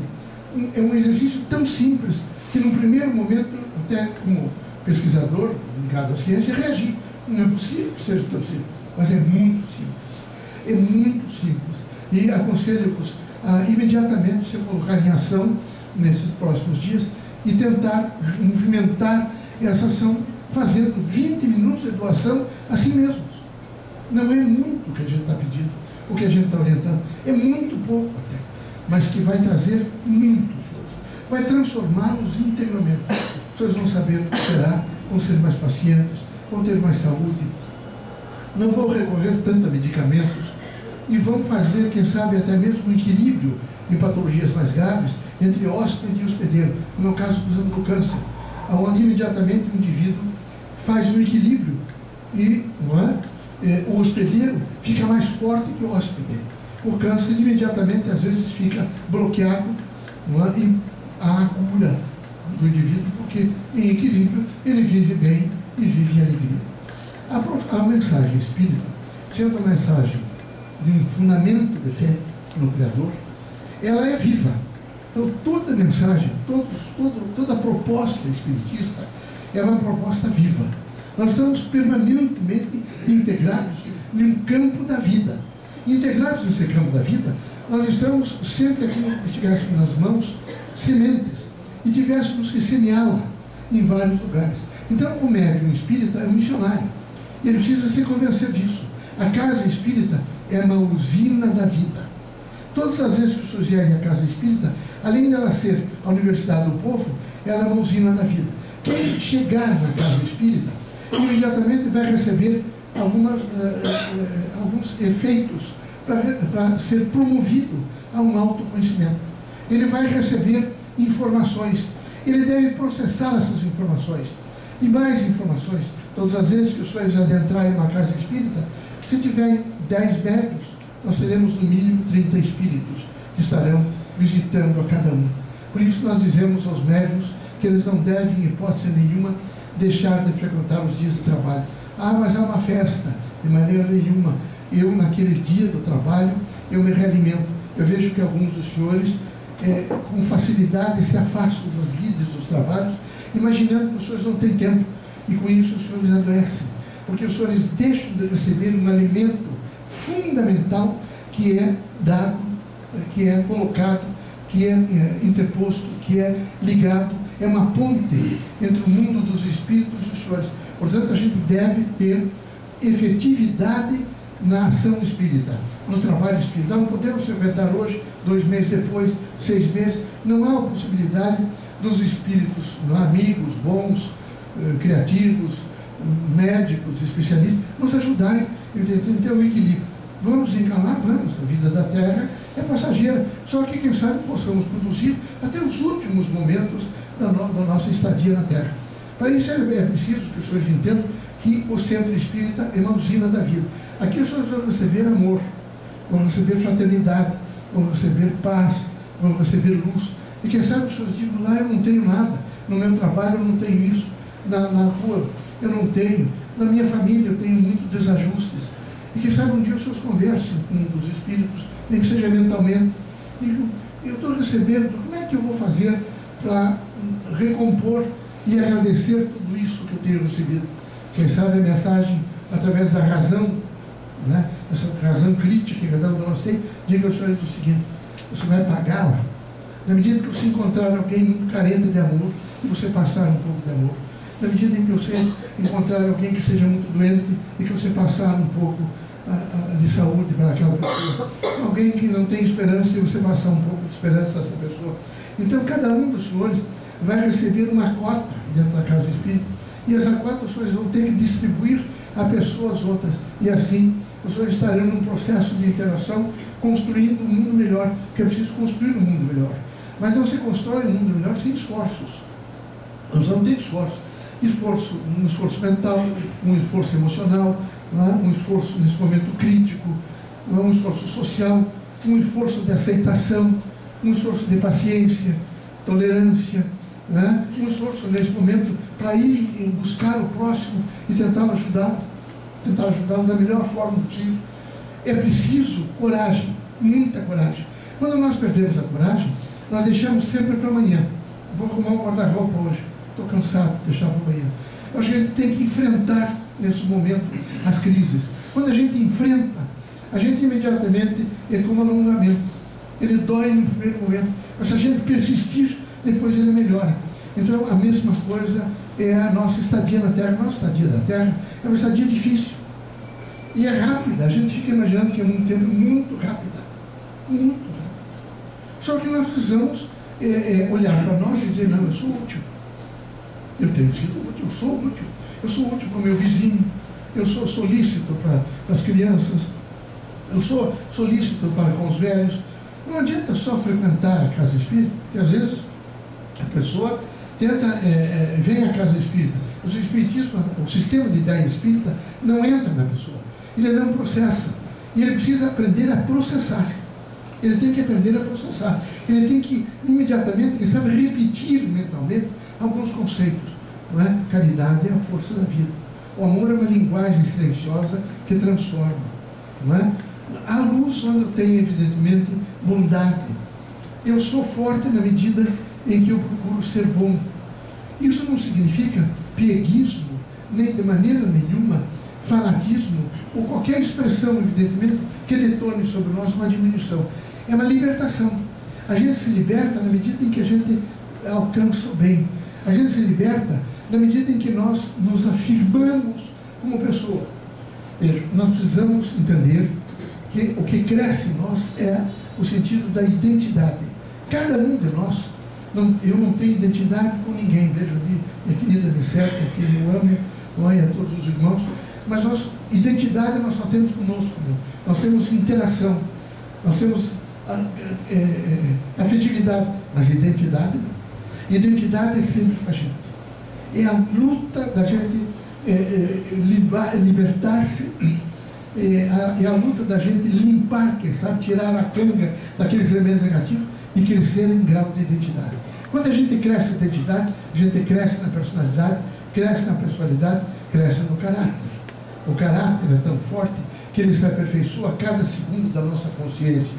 um exercício tão simples, que num primeiro momento, até como pesquisador ligado à ciência, reagi. Não é possível que seja tão simples, mas é muito simples. É muito simples. E aconselho-vos a imediatamente se colocar em ação nesses próximos dias e tentar movimentar essa ação, fazendo 20 minutos de doação a si mesmos. Não é muito o que a gente está pedindo, o que a gente está orientando. É muito pouco até, mas que vai trazer muito. Vai transformá-los integralmente. Vocês vão saber o que será, vão ser mais pacientes, vão ter mais saúde, não vão recorrer tanto a medicamentos e vão fazer, quem sabe, até mesmo um equilíbrio em patologias mais graves entre hóspede e hospedeiro. No meu caso, por exemplo, do câncer, onde imediatamente o indivíduo faz um equilíbrio e o hospedeiro fica mais forte que o hóspede. O câncer imediatamente, às vezes, fica bloqueado, e há a cura do indivíduo, porque em equilíbrio ele vive bem e vive em alegria. A mensagem espírita, sendo a mensagem de um fundamento de fé no Criador, ela é viva. Então toda mensagem, toda proposta espiritista é uma proposta viva. Nós estamos permanentemente integrados em um campo da vida. Integrados nesse campo da vida, nós estamos sempre aqui, se tivéssemos nas mãos sementes e tivéssemos que semeá-la em vários lugares. Então o médium espírita é um missionário. Ele precisa se convencer disso. A casa espírita é uma usina da vida. Todas as vezes que os senhores vierem à casa espírita, além dela ser a universidade do povo, ela é uma usina da vida. Quem chegar na casa espírita, imediatamente vai receber alguns efeitos para ser promovido a um autoconhecimento. Ele vai receber informações, ele deve processar essas informações e mais informações. Todas as vezes que os senhores adentrarem uma casa espírita, se tiver 10 médiuns, nós teremos no mínimo 30 espíritos que estarão visitando a cada um. Por isso nós dizemos aos médiuns que eles não devem, em hipótese nenhuma, deixar de frequentar os dias de trabalho. Ah, mas é uma festa. De maneira nenhuma. Eu, naquele dia do trabalho, eu me realimento. Eu vejo que alguns dos senhores, com facilidade, se afastam das lides dos trabalhos, imaginando que os senhores não têm tempo. E com isso os senhores adoecem. Porque os senhores deixam de receber um alimento fundamental que é dado, que é colocado, que é interposto, que é ligado, é uma ponte entre o mundo dos espíritos e os senhores. Portanto, a gente deve ter efetividade na ação espírita, no trabalho espírita. Não podemos frequentar hoje, 2 meses depois, 6 meses. Não há a possibilidade dos espíritos, amigos, bons, criativos, médicos, especialistas, nos ajudarem a ter um equilíbrio. Vamos encanar? Vamos. A vida da Terra é passageira. Só que, quem sabe, possamos produzir até os últimos momentos da nossa estadia na Terra. Para isso é preciso que os senhores entendam que o centro espírita é uma usina da vida. Aqui os senhores vão receber amor, vão receber fraternidade, vão receber paz, vão receber luz. E quem sabe os senhores digam, lá eu não tenho nada, no meu trabalho eu não tenho isso, na rua eu não tenho, na minha família eu tenho muitos desajustes. E quem sabe um dia os senhores conversem com um dos espíritos, nem que seja mentalmente, digam, eu estou recebendo, como é que eu vou fazer para recompor e agradecer tudo isso que eu tenho recebido? Quem sabe a mensagem, através da razão, né, essa razão crítica que cada um de nós tem, diga aos senhores o seguinte: você vai pagá-la na medida que você encontrar alguém muito carente de amor e você passar um pouco de amor. Na medida em que você encontrar alguém que seja muito doente e que você passar um pouco de saúde para aquela pessoa. Alguém que não tem esperança e você passar um pouco de esperança a essa pessoa. Então, cada um dos senhores vai receber uma cota dentro da casa espírita, e essa cota os senhores vão ter que distribuir a pessoas outras. E assim, os senhores estarão num processo de interação, construindo um mundo melhor, porque é preciso construir um mundo melhor. Mas não se constrói um mundo melhor sem esforços. Nós vamos ter esforço. Um esforço mental, um esforço emocional, um esforço nesse momento crítico, um esforço social, um esforço de aceitação, um esforço de paciência, tolerância, um esforço nesse momento para ir buscar o próximo e tentar ajudá-lo da melhor forma possível. É preciso coragem, muita coragem. Quando nós perdemos a coragem, nós deixamos sempre para amanhã. Vou arrumar um guarda-roupa hoje, estou cansado de deixar para amanhã. A gente tem que enfrentar nesse momento as crises. Quando a gente enfrenta, a gente imediatamente é como um alongamento. Ele dói no primeiro momento, mas se a gente persistir, depois ele melhora. Então a mesma coisa é a nossa estadia na Terra. A nossa estadia na Terra é uma estadia difícil e é rápida. A gente fica imaginando que é um tempo muito rápida, muito rápida. Só que nós precisamos olhar para nós e dizer, não, eu sou útil, eu tenho sido útil, eu sou útil para o meu vizinho, eu sou solícito para as crianças, eu sou solícito para com os velhos. Não adianta só frequentar a casa espírita, porque às vezes a pessoa vem à casa espírita, o espiritismo, o sistema de ideia espírita não entra na pessoa, ele não processa, e ele precisa aprender a processar. Ele tem que aprender a processar. Ele tem que, imediatamente, quem sabe, repetir mentalmente alguns conceitos. Não é? Caridade é a força da vida. O amor é uma linguagem silenciosa que transforma. Não é? A luz, quando tem, evidentemente, bondade. Eu sou forte na medida em que eu procuro ser bom. Isso não significa pieguismo, nem de maneira nenhuma fanatismo, ou qualquer expressão, evidentemente, que detone sobre nós uma diminuição. É uma libertação. A gente se liberta na medida em que a gente alcança o bem. A gente se liberta na medida em que nós nos afirmamos como pessoa. Veja, nós precisamos entender que o que cresce em nós é o sentido da identidade. Cada um de nós, eu não tenho identidade com ninguém. Veja, minha querida Nicete, que eu amo, mãe, a todos os irmãos, mas identidade nós só temos conosco. Nós temos interação, nós temos afetividade, mas identidade não. Identidade é sempre com a gente. É a luta da gente libertar-se, é a luta da gente limpar, quem sabe, tirar a canga daqueles elementos negativos e crescer em grau de identidade. Quando a gente cresce na identidade, a gente cresce na personalidade, cresce na pessoalidade, cresce no caráter. O caráter é tão forte que ele se aperfeiçoa a cada segundo da nossa consciência.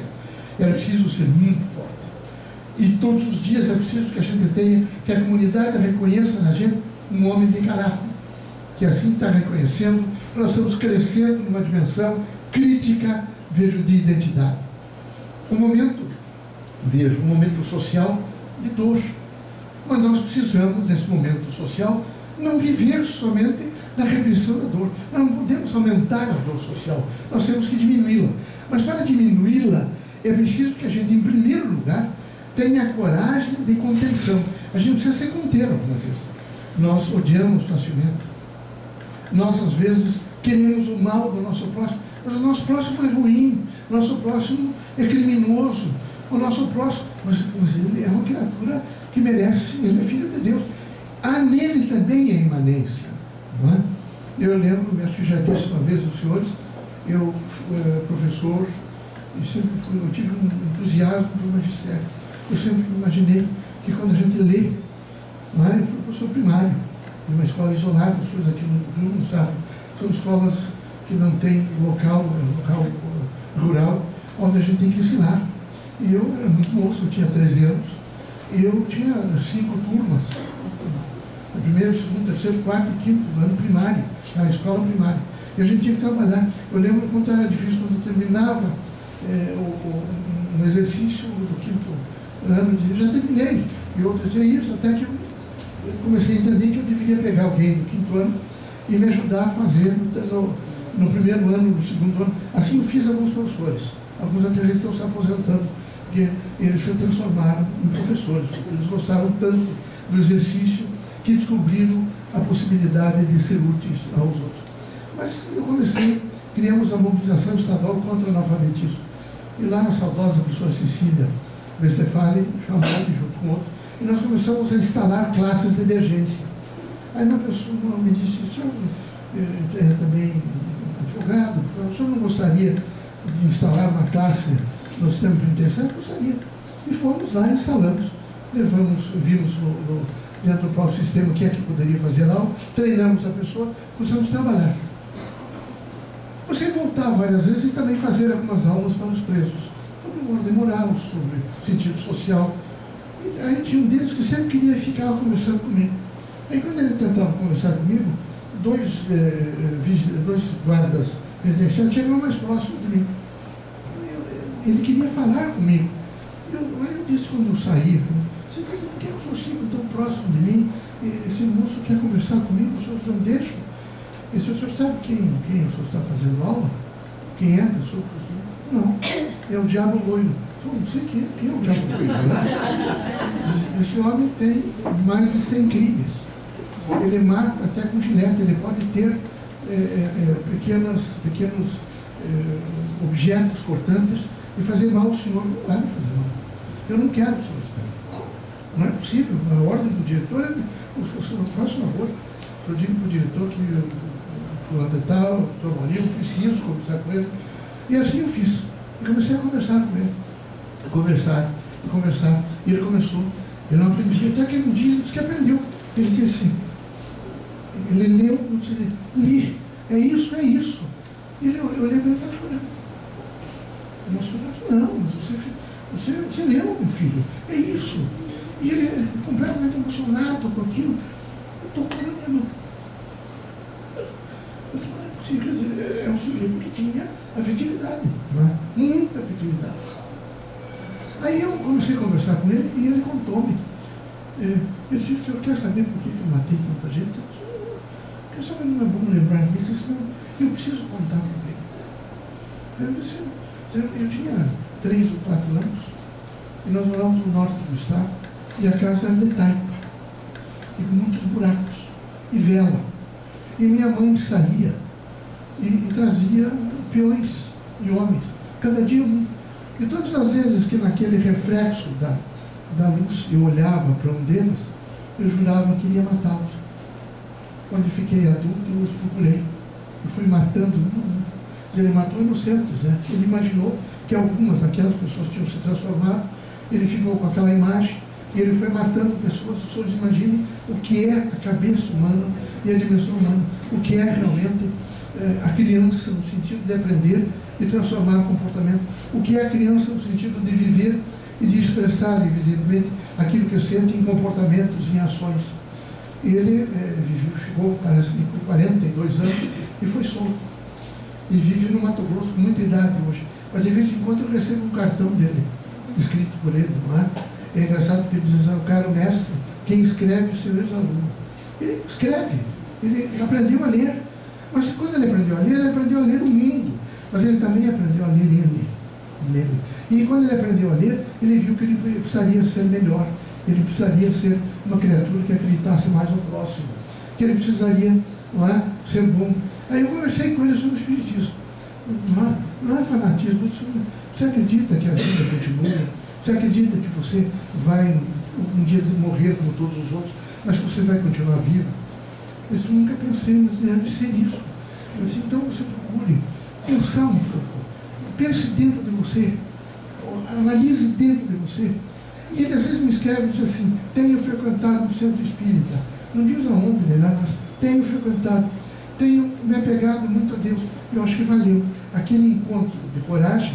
Era preciso ser muito forte. E todos os dias é preciso que a gente tenha, que a comunidade reconheça na gente um homem de caráter. Que assim está reconhecendo, nós estamos crescendo numa dimensão crítica, vejo, de identidade. Um momento social de dor. Mas nós precisamos, nesse momento social, não viver somente na repressão da dor. Nós não podemos aumentar a dor social, nós temos que diminuí-la. Mas para diminuí-la, é preciso que a gente, em primeiro lugar, tenha a coragem de contenção. A gente precisa ser conter algumas vezes. Nós odiamos facilmente. Nós, às vezes, queremos o mal do nosso próximo, mas o nosso próximo é ruim, o nosso próximo é criminoso, o nosso próximo, mas ele é uma criatura que merece, ele é filho de Deus. Há nele também a imanência, não é? Eu lembro, acho que já disse uma vez aos senhores, eu fui professor e sempre eu tive um entusiasmo pelo magistério. Eu sempre imaginei que quando a gente lê, não é? Eu fui professor primário, de uma escola isolada, as pessoas aqui no Rio não sabem, são escolas que não têm local rural, onde a gente tem que ensinar. E eu era muito moço, eu tinha 13 anos, e eu tinha 5 turmas, no primeiro, segundo, terceiro, quarto e quinto ano primário, na escola primária. E a gente tinha que trabalhar. Eu lembro quanto era difícil quando eu terminava um exercício do quinto ano, eu já terminei. E outros diziam isso, até que eu comecei a entender que eu deveria pegar alguém do quinto ano e me ajudar a fazer no primeiro ano, no segundo ano. Assim eu fiz alguns professores. Alguns até já estão se aposentando, porque eles se transformaram em professores. Eles gostaram tanto do exercício que descobriram a possibilidade de ser úteis aos outros. Mas eu comecei, criamos a mobilização estadual contra o analfabetismo. E lá a saudosa professora Cecília Westphalen chamou junto com outros, e nós começamos a instalar classes de emergência. Aí uma pessoa me disse, o senhor é também advogado, o senhor não gostaria de instalar uma classe no sistema penitenciário? Gostaria. E fomos lá e instalamos. Vimos dentro do próprio sistema o que é que poderia fazer lá, treinamos a pessoa, começamos a trabalhar. Você voltar várias vezes e também fazer algumas aulas para os presos, sobre ordem moral, sobre sentido social. E aí tinha um deles que sempre queria ficar conversando comigo. Aí quando ele tentava conversar comigo, dois guardas presidenciais chegaram mais próximos de mim. Ele queria falar comigo. Aí eu disse quando eu saí, por que eu consigo tão próximo de mim? Esse moço quer conversar comigo, os senhores não deixam? E o senhor sabe quem o senhor está fazendo aula? Quem é a pessoa? Não, é o diabo loiro. Eu não sei quem é o diabo loiro. Né? Esse homem tem mais de 100 crimes. Ele mata até com gilete, ele pode ter pequenos objetos cortantes e fazer mal ao senhor. Não vai me fazer mal. Eu não quero, senhor. Não é possível. A ordem do diretor é... O senhor faz favor. Eu digo para o diretor que fulano de tal, doutor Maurinho, eu preciso conversar com ele. E assim eu fiz. E comecei a conversar com ele. Conversar. E ele começou. Ele não aprendia. Até que um dia ele disse que aprendeu. Ele disse assim, ele leu, eu disse, li, é isso. E eu olhei para ele e estava chorando. Não, mas você leu, meu filho, é isso. E ele completamente emocionado com aquilo. Eu estou chorando. Eu falei, não é possível, quer dizer, é um sujeito que tinha afetividade, né? Muita afetividade. Aí eu comecei a conversar com ele e ele contou-me. Ele disse, o senhor quer saber por que eu matei tanta gente? Eu disse, quer saber, não é bom lembrar disso, senão eu preciso contar para ele. Aí eu disse, eu tinha 3 ou 4 anos e nós morávamos no norte do estado e a casa era de taipa e com muitos buracos e vela. E minha mãe saía e trazia peões e homens, cada dia um. E todas as vezes que naquele reflexo da luz eu olhava para um deles, eu jurava que iria matá-los. Quando fiquei adulto, eu os procurei. Eu fui matando um a um. Ele matou inocentes, né? Ele imaginou que algumas daquelas pessoas tinham se transformado, ele ficou com aquela imagem E ele foi matando pessoas. As pessoas imaginem o que é a cabeça humana e a dimensão humana. O que é realmente a criança no sentido de aprender e transformar o comportamento. O que é a criança no sentido de viver e de expressar, evidentemente, aquilo que sente em comportamentos, em ações. E ele ficou, parece que por 42 anos e foi solto. E vive no Mato Grosso com muita idade hoje. Mas de vez em quando eu recebo um cartão dele, escrito por ele, não é? É engraçado porque ele diz, caro mestre, quem escreve seu ex-aluno. Ele escreve, ele aprendeu a ler. Mas quando ele aprendeu a ler o mundo. Mas ele também aprendeu a ler ele. E quando ele aprendeu a ler, ele viu que ele precisaria ser melhor. Ele precisaria ser uma criatura que acreditasse mais no próximo. Que ele precisaria, não é, ser bom. Aí eu conversei com ele sobre o espiritismo. Não é fanatismo. Você acredita que a vida continua? Você acredita que você vai um dia morrer como todos os outros, mas que você vai continuar vivo? Eu disse, nunca pensei, mas deve ser isso. Eu disse, então você procure pensar um pouco. Pense dentro de você. Analise dentro de você. E ele às vezes me escreve e diz assim, tenho frequentado um centro espírita. Não diz aonde, né? Mas tenho frequentado. Tenho me apegado muito a Deus. Eu acho que valeu. Aquele encontro de coragem,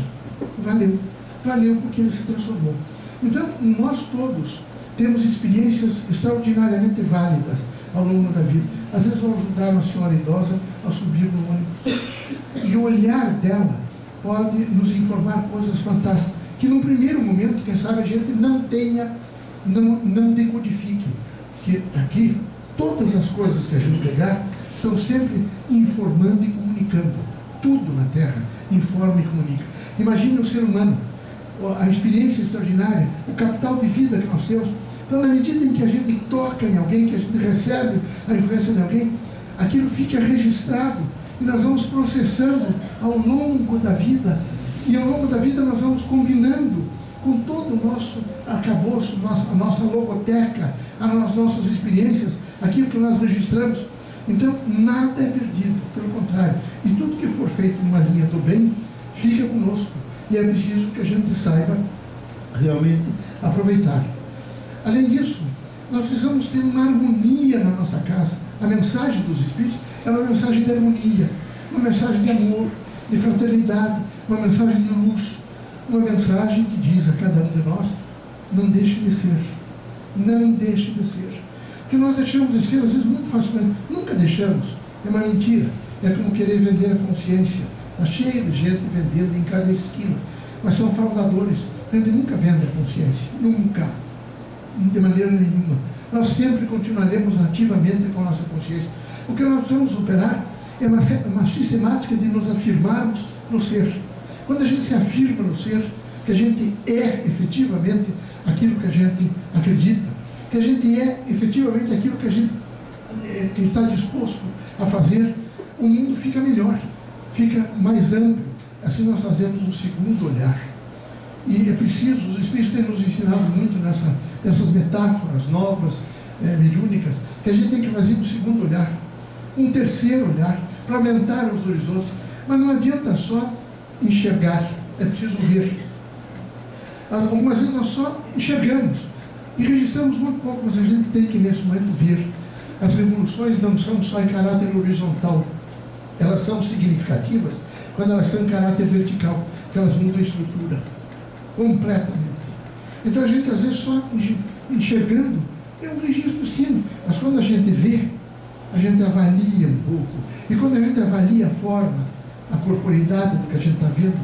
valeu. Valeu porque ele se transformou. Então, nós todos temos experiências extraordinariamente válidas ao longo da vida. Às vezes vão ajudar uma senhora idosa a subir no ônibus. E o olhar dela pode nos informar coisas fantásticas, que num primeiro momento, quem sabe, a gente não decodifique. Que aqui, todas as coisas que a gente pegar, estão sempre informando e comunicando. Tudo na Terra informa e comunica. Imagine o ser humano, a experiência extraordinária, o capital de vida que nós temos. Então, na medida em que a gente toca em alguém, que a gente recebe a influência de alguém, aquilo fica registrado e nós vamos processando ao longo da vida. E ao longo da vida nós vamos combinando com todo o nosso arcabouço, a nossa logoteca, as nossas experiências, aquilo que nós registramos. Então, nada é perdido, pelo contrário. E tudo que for feito numa linha do bem, fica conosco. E é preciso que a gente saiba realmente aproveitar. Além disso, nós precisamos ter uma harmonia na nossa casa. A mensagem dos Espíritos é uma mensagem de harmonia, uma mensagem de amor, de fraternidade, uma mensagem de luz, uma mensagem que diz a cada um de nós, não deixe de ser, não deixe de ser. Porque nós deixamos de ser, às vezes, muito facilmente. Nunca deixamos. É uma mentira. É como querer vender a consciência. Está cheio de gente vendendo em cada esquina. Mas são fraudadores. A gente nunca vende a consciência. Nunca. De maneira nenhuma. Nós sempre continuaremos ativamente com a nossa consciência. O que nós precisamos operar é uma sistemática de nos afirmarmos no ser. Quando a gente se afirma no ser, que a gente é efetivamente aquilo que a gente acredita, que a gente é efetivamente aquilo que a gente está disposto a fazer, o mundo fica melhor, fica mais amplo. Assim nós fazemos um segundo olhar. E é preciso, os Espíritos têm nos ensinado muito nessas metáforas novas, mediúnicas, que a gente tem que fazer um segundo olhar, um terceiro olhar, para aumentar os horizontes. Mas não adianta só enxergar, é preciso ver. Algumas vezes nós só enxergamos e registramos muito pouco, mas a gente tem que, nesse momento, ver. As revoluções não são só em caráter horizontal, elas são significativas quando elas são em caráter vertical, porque elas mudam a estrutura completamente. Então a gente, às vezes, só enxergando é um registro sim, mas quando a gente vê, a gente avalia um pouco. E quando a gente avalia a forma, a corporeidade do que a gente está vendo,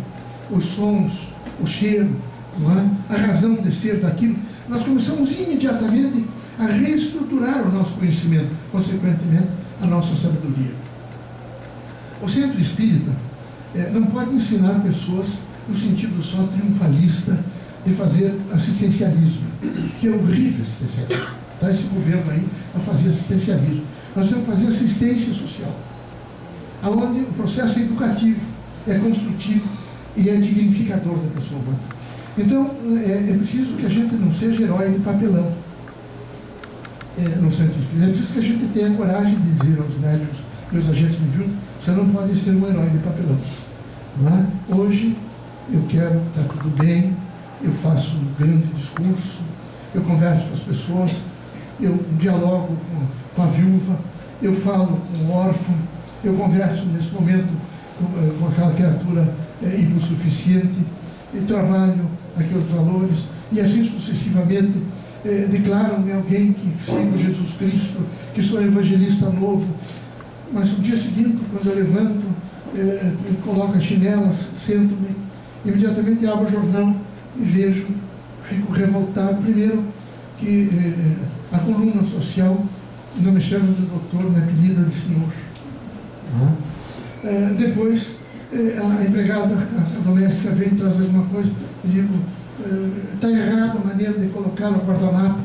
os sons, o cheiro, não é? A razão de ser daquilo, nós começamos imediatamente a reestruturar o nosso conhecimento, consequentemente, a nossa sabedoria. O centro espírita não pode ensinar pessoas no sentido só triunfalista de fazer assistencialismo, que é horrível assistencialismo. Está esse governo aí a fazer assistencialismo. Nós temos que fazer assistência social, onde o processo é educativo, é construtivo e é dignificador da pessoa humana. Então, é preciso que a gente não seja herói de papelão no centro espírita. É preciso que a gente tenha coragem de dizer aos médicos e aos agentes mediúnicos: você não pode ser um herói de papelão. Não é? Hoje eu quero, está tudo bem, eu faço um grande discurso, eu converso com as pessoas, eu dialogo com a viúva, eu falo com o órfão, eu converso nesse momento com aquela criatura hipossuficiente, e trabalho aqueles valores, e assim sucessivamente declaro-me alguém que sigo Jesus Cristo, que sou evangelista novo. Mas no dia seguinte, quando eu levanto, coloco as chinelas, sento-me, imediatamente abro o jornal e vejo, fico revoltado. Primeiro, que a coluna social não me chama de doutor, me apelida de senhor. Depois, a empregada, a doméstica vem e traz alguma coisa, e digo, está errada a maneira de colocar no guardanapo,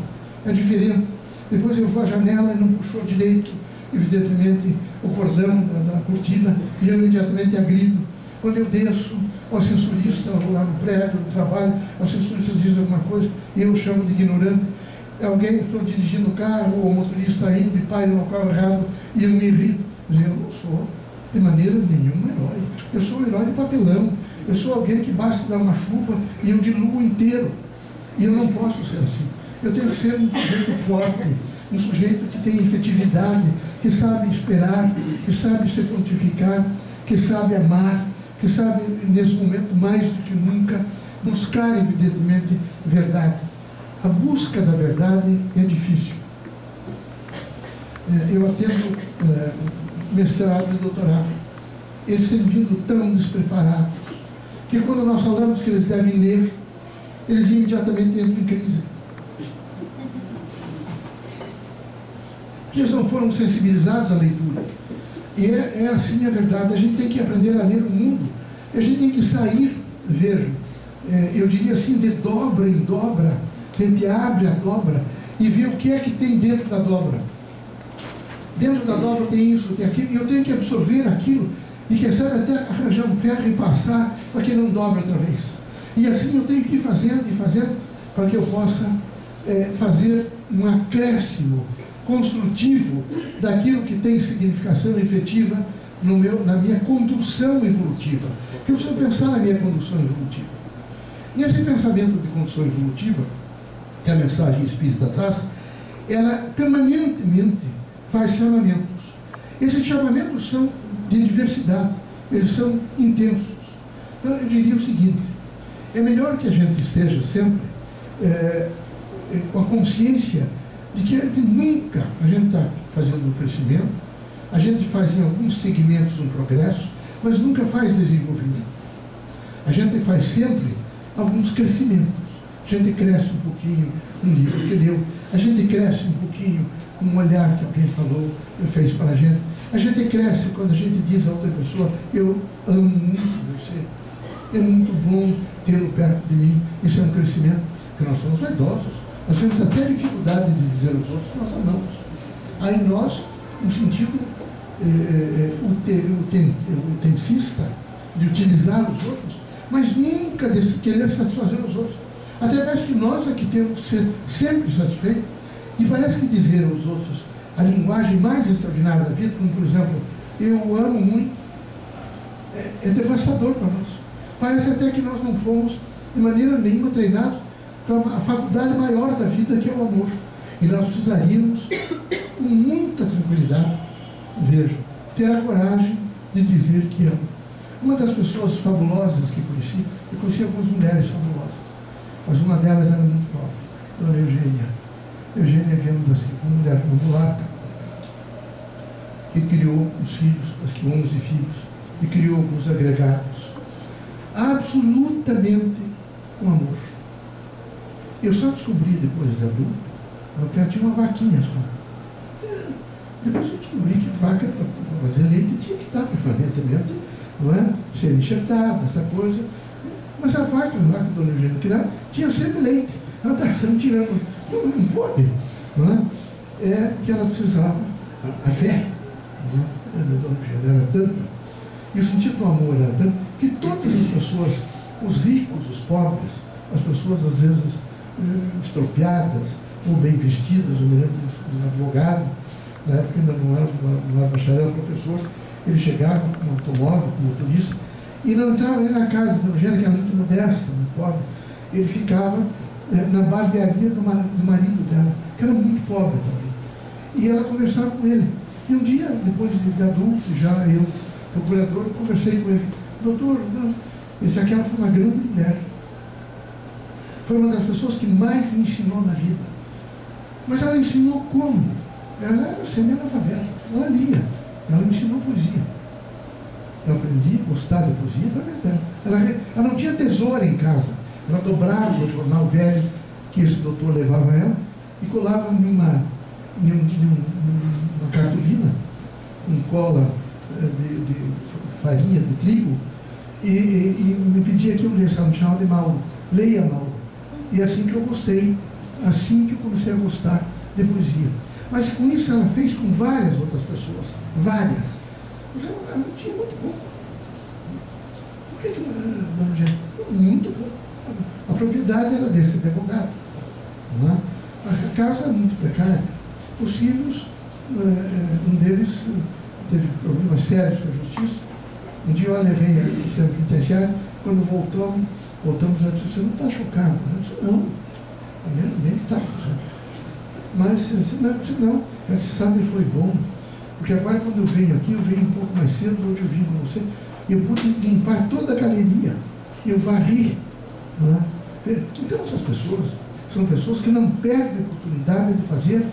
é diferente. Depois eu vou à janela e não puxou direito, evidentemente, o cordão da cortina, e eu imediatamente agrido. Quando eu desço, ao censurista, eu vou lá no prédio, no trabalho, o censurista diz alguma coisa, e eu chamo de ignorante. Alguém, estou dirigindo o carro, ou o motorista indo e para no local errado, e eu me irrito. Eu não sou, de maneira nenhuma, herói. Eu sou um herói de papelão. Eu sou alguém que basta dar uma chuva e eu diluo inteiro. E eu não posso ser assim. Eu tenho que ser um sujeito forte, um sujeito que tem efetividade, que sabe esperar, que sabe se pontificar, que sabe amar, que sabe, nesse momento, mais do que nunca, buscar, evidentemente, verdade. A busca da verdade é difícil. Eu atendo mestrado e doutorado. Eles têm vindo tão despreparados que quando nós falamos que eles devem ler, eles imediatamente entram em crise. Eles não foram sensibilizados à leitura. E é assim a verdade. A gente tem que aprender a ler o mundo. A gente tem que sair, vejo, eu diria assim, de dobra em dobra. A gente abre a dobra e vê o que é que tem dentro da dobra. Dentro da dobra tem isso, tem aquilo, e eu tenho que absorver aquilo, e quem sabe até arranjar um ferro e passar para que não dobre outra vez. E assim eu tenho que ir fazendo e fazendo, para que eu possa fazer um acréscimo construtivo daquilo que tem significação efetiva na minha condução evolutiva. Porque eu preciso pensar na minha condução evolutiva. E esse pensamento de condução evolutiva, que a mensagem espírita traz, ela permanentemente faz chamamentos. Esses chamamentos são de diversidade, eles são intensos. Então eu diria o seguinte: é melhor que a gente esteja sempre com a consciência de que nunca a gente está fazendo um crescimento, a gente faz em alguns segmentos um progresso, mas nunca faz desenvolvimento. A gente faz sempre alguns crescimentos. A gente cresce um pouquinho no livro que leu, a gente cresce um pouquinho com um olhar que alguém falou, fez para a gente. A gente cresce quando a gente diz a outra pessoa: eu amo muito você, é muito bom tê-lo perto de mim. Isso é um crescimento, porque nós somos vaidosos, nós temos até dificuldade de dizer aos outros que nós amamos. Aí nós, no sentido utencista, de utilizar os outros, mas nunca de querer satisfazer os outros. Até parece que nós é que temos que ser sempre satisfeitos. E parece que dizer aos outros a linguagem mais extraordinária da vida, como por exemplo, eu amo muito, é devastador para nós. Parece até que nós não fomos de maneira nenhuma treinados para a faculdade maior da vida, que é o amor. E nós precisaríamos, com muita tranquilidade, vejo, ter a coragem de dizer que amo. Uma das pessoas fabulosas que conheci, eu conheci algumas mulheres fabulosas, mas uma delas era muito pobre, Dona Eugênia. Eugênia vemos assim, uma mulher mulata, que criou os filhos, acho que 11 filhos, e criou alguns agregados, absolutamente com amor. Eu só descobri depois de adulto, porque ela tinha uma vaquinha só. Depois eu descobri que vaca, para fazer leite, tinha que estar permanentemente, não é? Ser enxertada, essa coisa. Mas a vaca, lá que a Dona Eugênia criava, tinha sempre leite. Ela estava sendo tirando. Não pode, não é? É que ela precisava, a fé, não é? A Dona Eugênia era tanta, e o sentido do amor era tanto, que todas as pessoas, os ricos, os pobres, as pessoas às vezes estropiadas ou bem vestidas, eu me lembro de um advogado, na época ainda não era bacharel, era professor, ele chegava com um automóvel, com um motorista, e não entrava nem na casa da Eugênia, que era muito modesta, muito pobre. Ele ficava na barbearia do marido dela, que era muito pobre também. E ela conversava com ele. E um dia, depois de adulto, já eu, procurador, conversei com ele. Doutor, aquela foi uma grande mulher. Foi uma das pessoas que mais me ensinou na vida. Mas ela ensinou como? Ela era semi-analfabeta, ela lia, ela me ensinou poesia. Eu aprendi a gostar da poesia através dela. Ela não tinha tesoura em casa. Ela dobrava o jornal velho que esse doutor levava a ela e colava numa cartolina, com cola de farinha, de trigo, e me pedia que eu lesse. Ela me chamava de Mauro. Leia, Mauro. E é assim que eu gostei, assim que eu comecei a gostar de poesia. Mas com isso ela fez com várias outras pessoas, várias. Ela tinha muito pouco. Por que dona Eugênia? Muito pouco. A propriedade era desse advogado. Não é? A casa é muito precária. Os filhos, um deles teve problemas sérios com a justiça. Um dia eu levei ao sistema penitenciário, quando voltamos a dizer, você não está chocado? Eu disse, não, nem está. Mas, não, esse sábado foi bom, porque agora quando eu venho aqui, eu venho um pouco mais cedo, hoje eu vim com você, e eu pude limpar toda a galeria, eu varri. Não é? Então essas pessoas são pessoas que não perdem a oportunidade de fazer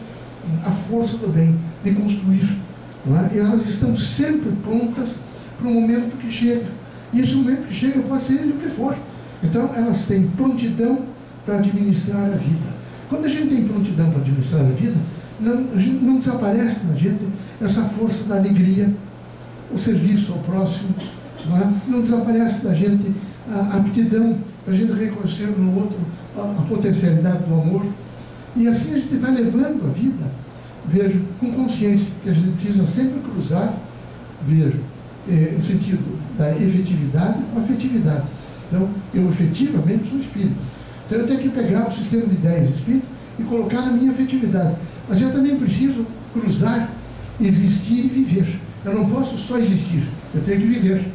a força do bem, de construir. Não é? E elas estão sempre prontas para o momento que chega. E esse momento que chega pode ser ele o que for. Então elas têm prontidão para administrar a vida. Quando a gente tem prontidão para administrar a vida, não desaparece na gente essa força da alegria, o serviço ao próximo, não desaparece da gente a aptidão para a gente reconhecer no outro a potencialidade do amor. E assim a gente vai levando a vida, vejo, com consciência, que a gente precisa sempre cruzar, vejo, no sentido da efetividade com a afetividade. Então, eu efetivamente sou espírita. Então, eu tenho que pegar o sistema de ideias espíritas e colocar na minha afetividade. Mas eu também preciso cruzar, existir e viver. Eu não posso só existir, eu tenho que viver.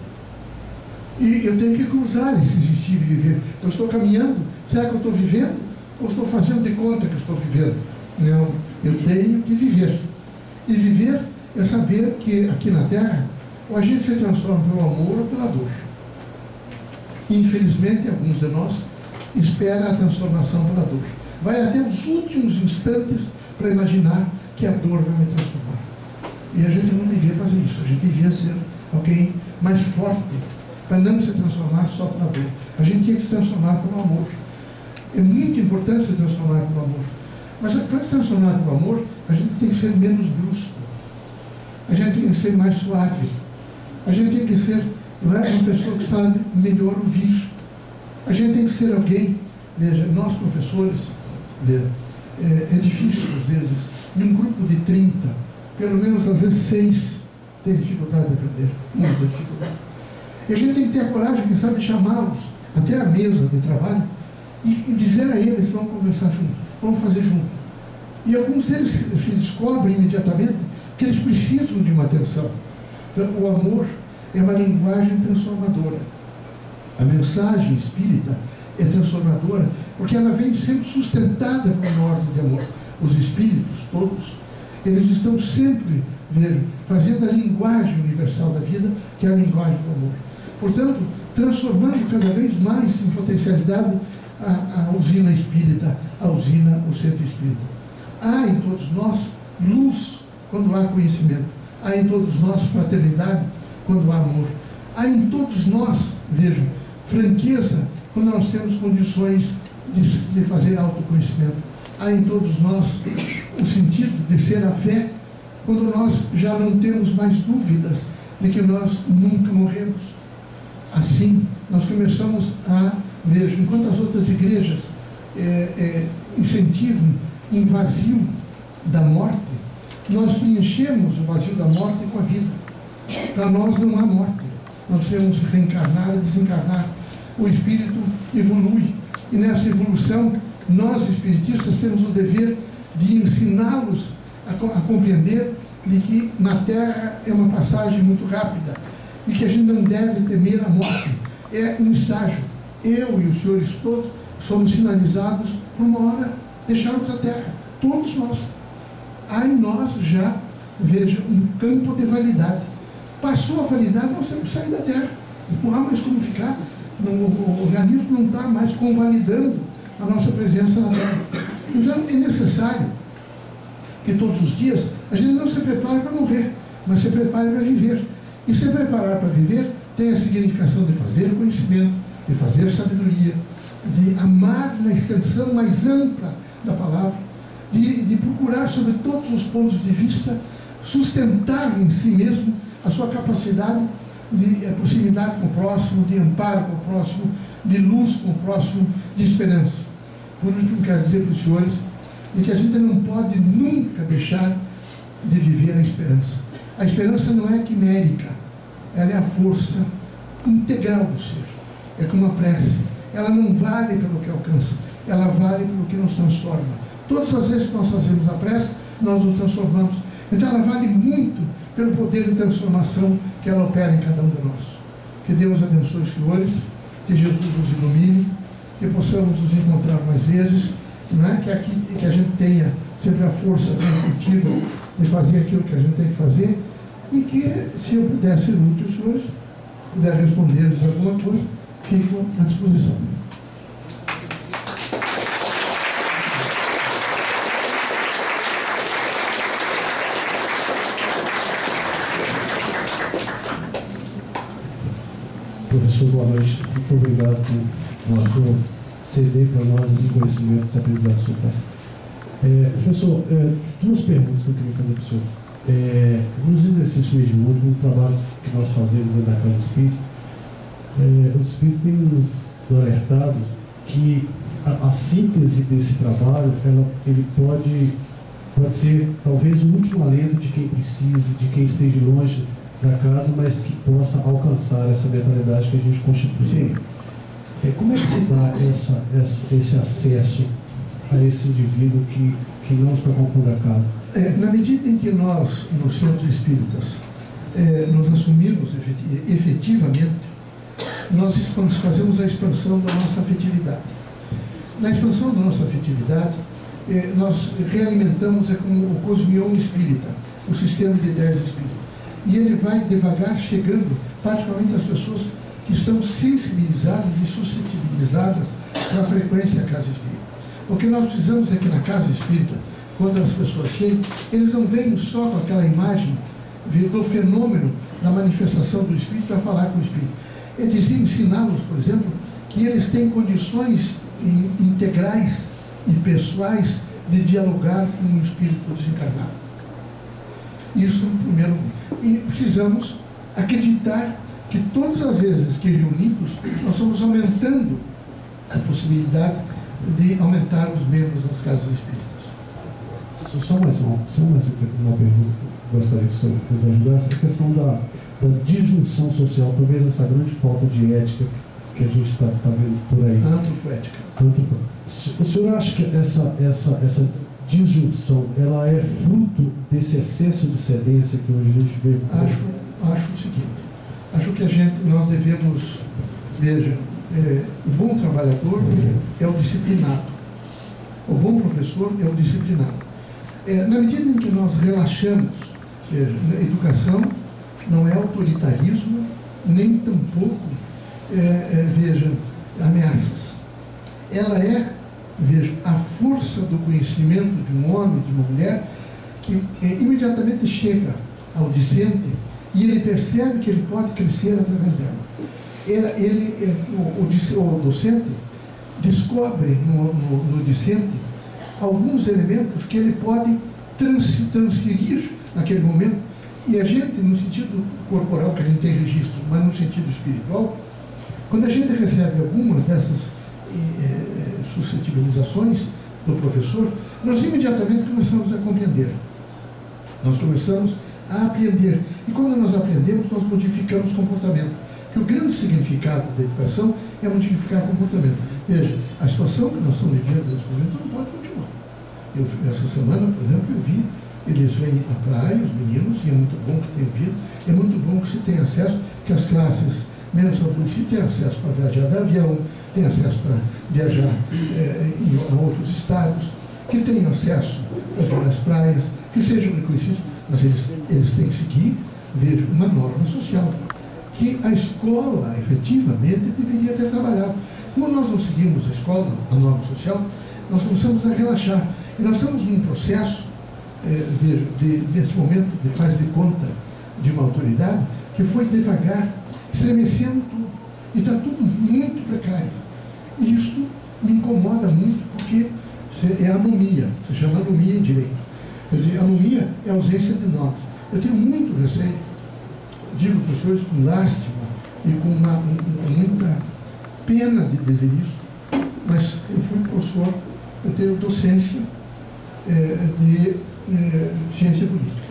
E eu tenho que cruzar esse existir e viver. Eu estou caminhando, será que eu estou vivendo? Ou estou fazendo de conta que estou vivendo? Não, eu tenho que viver. E viver é saber que aqui na Terra, ou a gente se transforma pelo amor ou pela dor. E, infelizmente, alguns de nós esperam a transformação pela dor. Vai até os últimos instantes para imaginar que a dor vai me transformar. E a gente não devia fazer isso. A gente devia ser alguém mais forte, para não se transformar só pela dor. A gente tinha que se transformar pelo amor. É muito importante se transformar pelo amor. Mas para se transformar pelo amor, a gente tem que ser menos brusco. A gente tem que ser mais suave. A gente tem que ser uma pessoa que sabe melhor ouvir. A gente tem que ser alguém, veja, nós professores, veja, é difícil às vezes, em um grupo de 30, pelo menos às vezes 6 tem dificuldade de aprender, muita dificuldade. E a gente tem que ter a coragem, quem sabe, chamá-los até a mesa de trabalho e dizer a eles, vamos conversar juntos, vamos fazer junto. E alguns deles se descobrem imediatamente que eles precisam de uma atenção. Então, o amor é uma linguagem transformadora. A mensagem espírita é transformadora porque ela vem sempre sustentada por uma ordem de amor. Os espíritos, todos, eles estão sempre fazendo a linguagem universal da vida, que é a linguagem do amor. Portanto, transformando cada vez mais em potencialidade a usina espírita, a usina, o centro espírita. Há em todos nós luz quando há conhecimento. Há em todos nós fraternidade quando há amor. Há em todos nós, vejam, franqueza quando nós temos condições de fazer autoconhecimento. Há em todos nós o sentido de ser a fé quando nós já não temos mais dúvidas de que nós nunca morremos. Assim, nós começamos a, vejo, enquanto as outras igrejas incentivam um vazio da morte, nós preenchemos o vazio da morte com a vida. Para nós não há morte. Nós temos reencarnar e desencarnar. O espírito evolui. E nessa evolução, nós, espiritistas, temos o dever de ensiná-los a compreender de que na Terra é uma passagem muito rápida e que a gente não deve temer a morte. É um estágio. Eu e os senhores todos somos sinalizados por uma hora deixarmos a terra, todos nós. Há em nós já, veja, um campo de validade. Passou a validade, nós temos que sair da terra. Não há mais como ficar. O organismo não está mais convalidando a nossa presença na terra. Então é necessário que todos os dias a gente não se prepare para morrer, mas se prepare para viver. E se preparar para viver tem a significação de fazer conhecimento, de fazer sabedoria, de amar na extensão mais ampla da palavra, de procurar sobre todos os pontos de vista sustentar em si mesmo a sua capacidade de proximidade com o próximo, de amparo com o próximo, de luz com o próximo, de esperança. Por último, quero dizer para os senhores que a gente não pode nunca deixar de viver a esperança. A esperança não é quimérica, ela é a força integral do ser. É como a prece. Ela não vale pelo que alcança, ela vale pelo que nos transforma. Todas as vezes que nós fazemos a prece, nós nos transformamos. Então ela vale muito pelo poder de transformação que ela opera em cada um de nós. Que Deus abençoe os senhores, que Jesus nos ilumine, que possamos nos encontrar mais vezes, não é? Que a gente tenha sempre a força construtiva de fazer aquilo que a gente tem que fazer, e que, se eu puder ser útil aos senhores, puder responder-lhes alguma coisa, fico à disposição. Professor, boa noite. Muito obrigado por ceder para nós esse conhecimento, esse aprendizado sobre essa. Professor, duas perguntas que eu queria fazer para o senhor. Nos exercícios mediúnicos, nos trabalhos que nós fazemos na Casa Espírita, os Espíritos têm nos alertado que a síntese desse trabalho, ele pode ser talvez o último alento de quem precise, de quem esteja longe da casa, mas que possa alcançar essa mentalidade que a gente constitui. Como é que se dá esse acesso a esse indivíduo que não está compondo a casa? Na medida em que nós, nos centros espíritas, nos assumimos efetivamente, nós fazemos a expansão da nossa afetividade. Na expansão da nossa afetividade, nós realimentamos como o cosmion espírita, o sistema de ideias espíritas. E ele vai devagar chegando, particularmente as pessoas que estão sensibilizadas e suscetibilizadas para a frequência da casa espírita. O que nós precisamos é que na casa espírita, quando as pessoas chegam, eles não venham só com aquela imagem do fenômeno da manifestação do espírito para falar com o espírito. Eles ensiná-los, por exemplo, que eles têm condições integrais e pessoais de dialogar com o espírito desencarnado. Isso, primeiro. E precisamos acreditar que todas as vezes que reunidos, nós estamos aumentando a possibilidade de aumentar os membros das casas espíritas. Só mais uma pergunta que eu gostaria que o senhor nos ajudasse. A questão da disjunção social, talvez essa grande falta de ética que a gente está vendo por aí. A antropoética. O senhor acha que essa disjunção, ela é fruto desse excesso de cedência que hoje a gente vê? Acho o seguinte, acho que nós devemos, veja, o bom trabalhador é o disciplinado, o bom professor é o disciplinado. Na medida em que nós relaxamos, veja, a educação não é autoritarismo, nem tampouco, veja, ameaças. Ela é, veja, a força do conhecimento de um homem, de uma mulher, que imediatamente chega ao discente e ele percebe que ele pode crescer através dela. O docente descobre no discente alguns elementos que ele pode transferir naquele momento, e a gente, no sentido corporal, que a gente tem registro, mas no sentido espiritual, quando a gente recebe algumas dessas suscetibilizações do professor, nós imediatamente começamos a compreender. Nós começamos a aprender. E quando nós aprendemos, nós modificamos comportamento. Que o grande significado da educação é modificar comportamento. Veja, a situação que nós estamos vivendo nesse momento não pode continuar. Essa semana, por exemplo, eu vi, eles vêm à praia, os meninos, e é muito bom que tenham vindo, é muito bom que se tenha acesso, que as classes menos favorecidas tenham acesso para viajar de avião, tenham acesso para viajar a outros estados, que tenham acesso a ver as praias, que sejam reconhecidos, mas eles têm que seguir, vejo, uma norma social, que a escola, efetivamente, deveria ter trabalhado. Como nós não seguimos a escola, a norma social, nós começamos a relaxar. E nós estamos num processo, vejo, desse momento de faz de conta de uma autoridade, que foi devagar, estremecendo tudo. E está tudo muito precário. E isso me incomoda muito, porque é anomia, se chama anomia em direito. Quer dizer, anomia é ausência de normas. Eu tenho muito receio, digo para os senhores com lástima e com muita pena de dizer isso, mas eu fui professor, eu tenho docência de ciência política.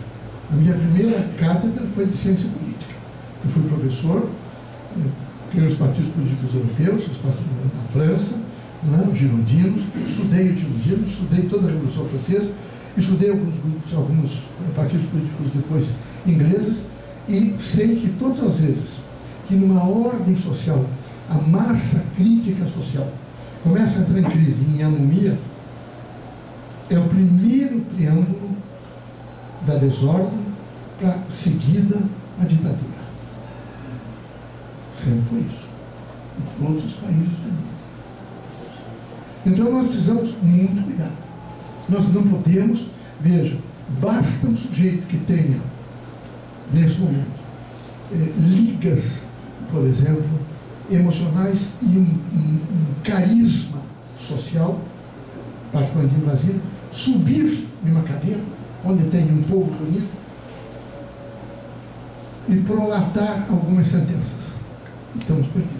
A minha primeira cátedra foi de ciência política. Eu fui professor, criei os partidos políticos europeus, os partidos na França, os girondinos, estudei os girondinos, estudei toda a Revolução Francesa, estudei alguns grupos, alguns partidos políticos depois ingleses, e sei que todas as vezes que numa ordem social a massa crítica social começa a entrar em crise, em anomia, é o primeiro triângulo da desordem para seguida a ditadura. Sempre foi isso, em todos os países do mundo. Então nós precisamos muito cuidar. Nós não podemos, veja, basta um sujeito que tenha, nesse momento, ligas, por exemplo, emocionais e um carisma social, particularmente em Brasília, subir em uma cadeira, onde tem um povo reunido, e prolatar algumas sentenças. Estamos perdidos.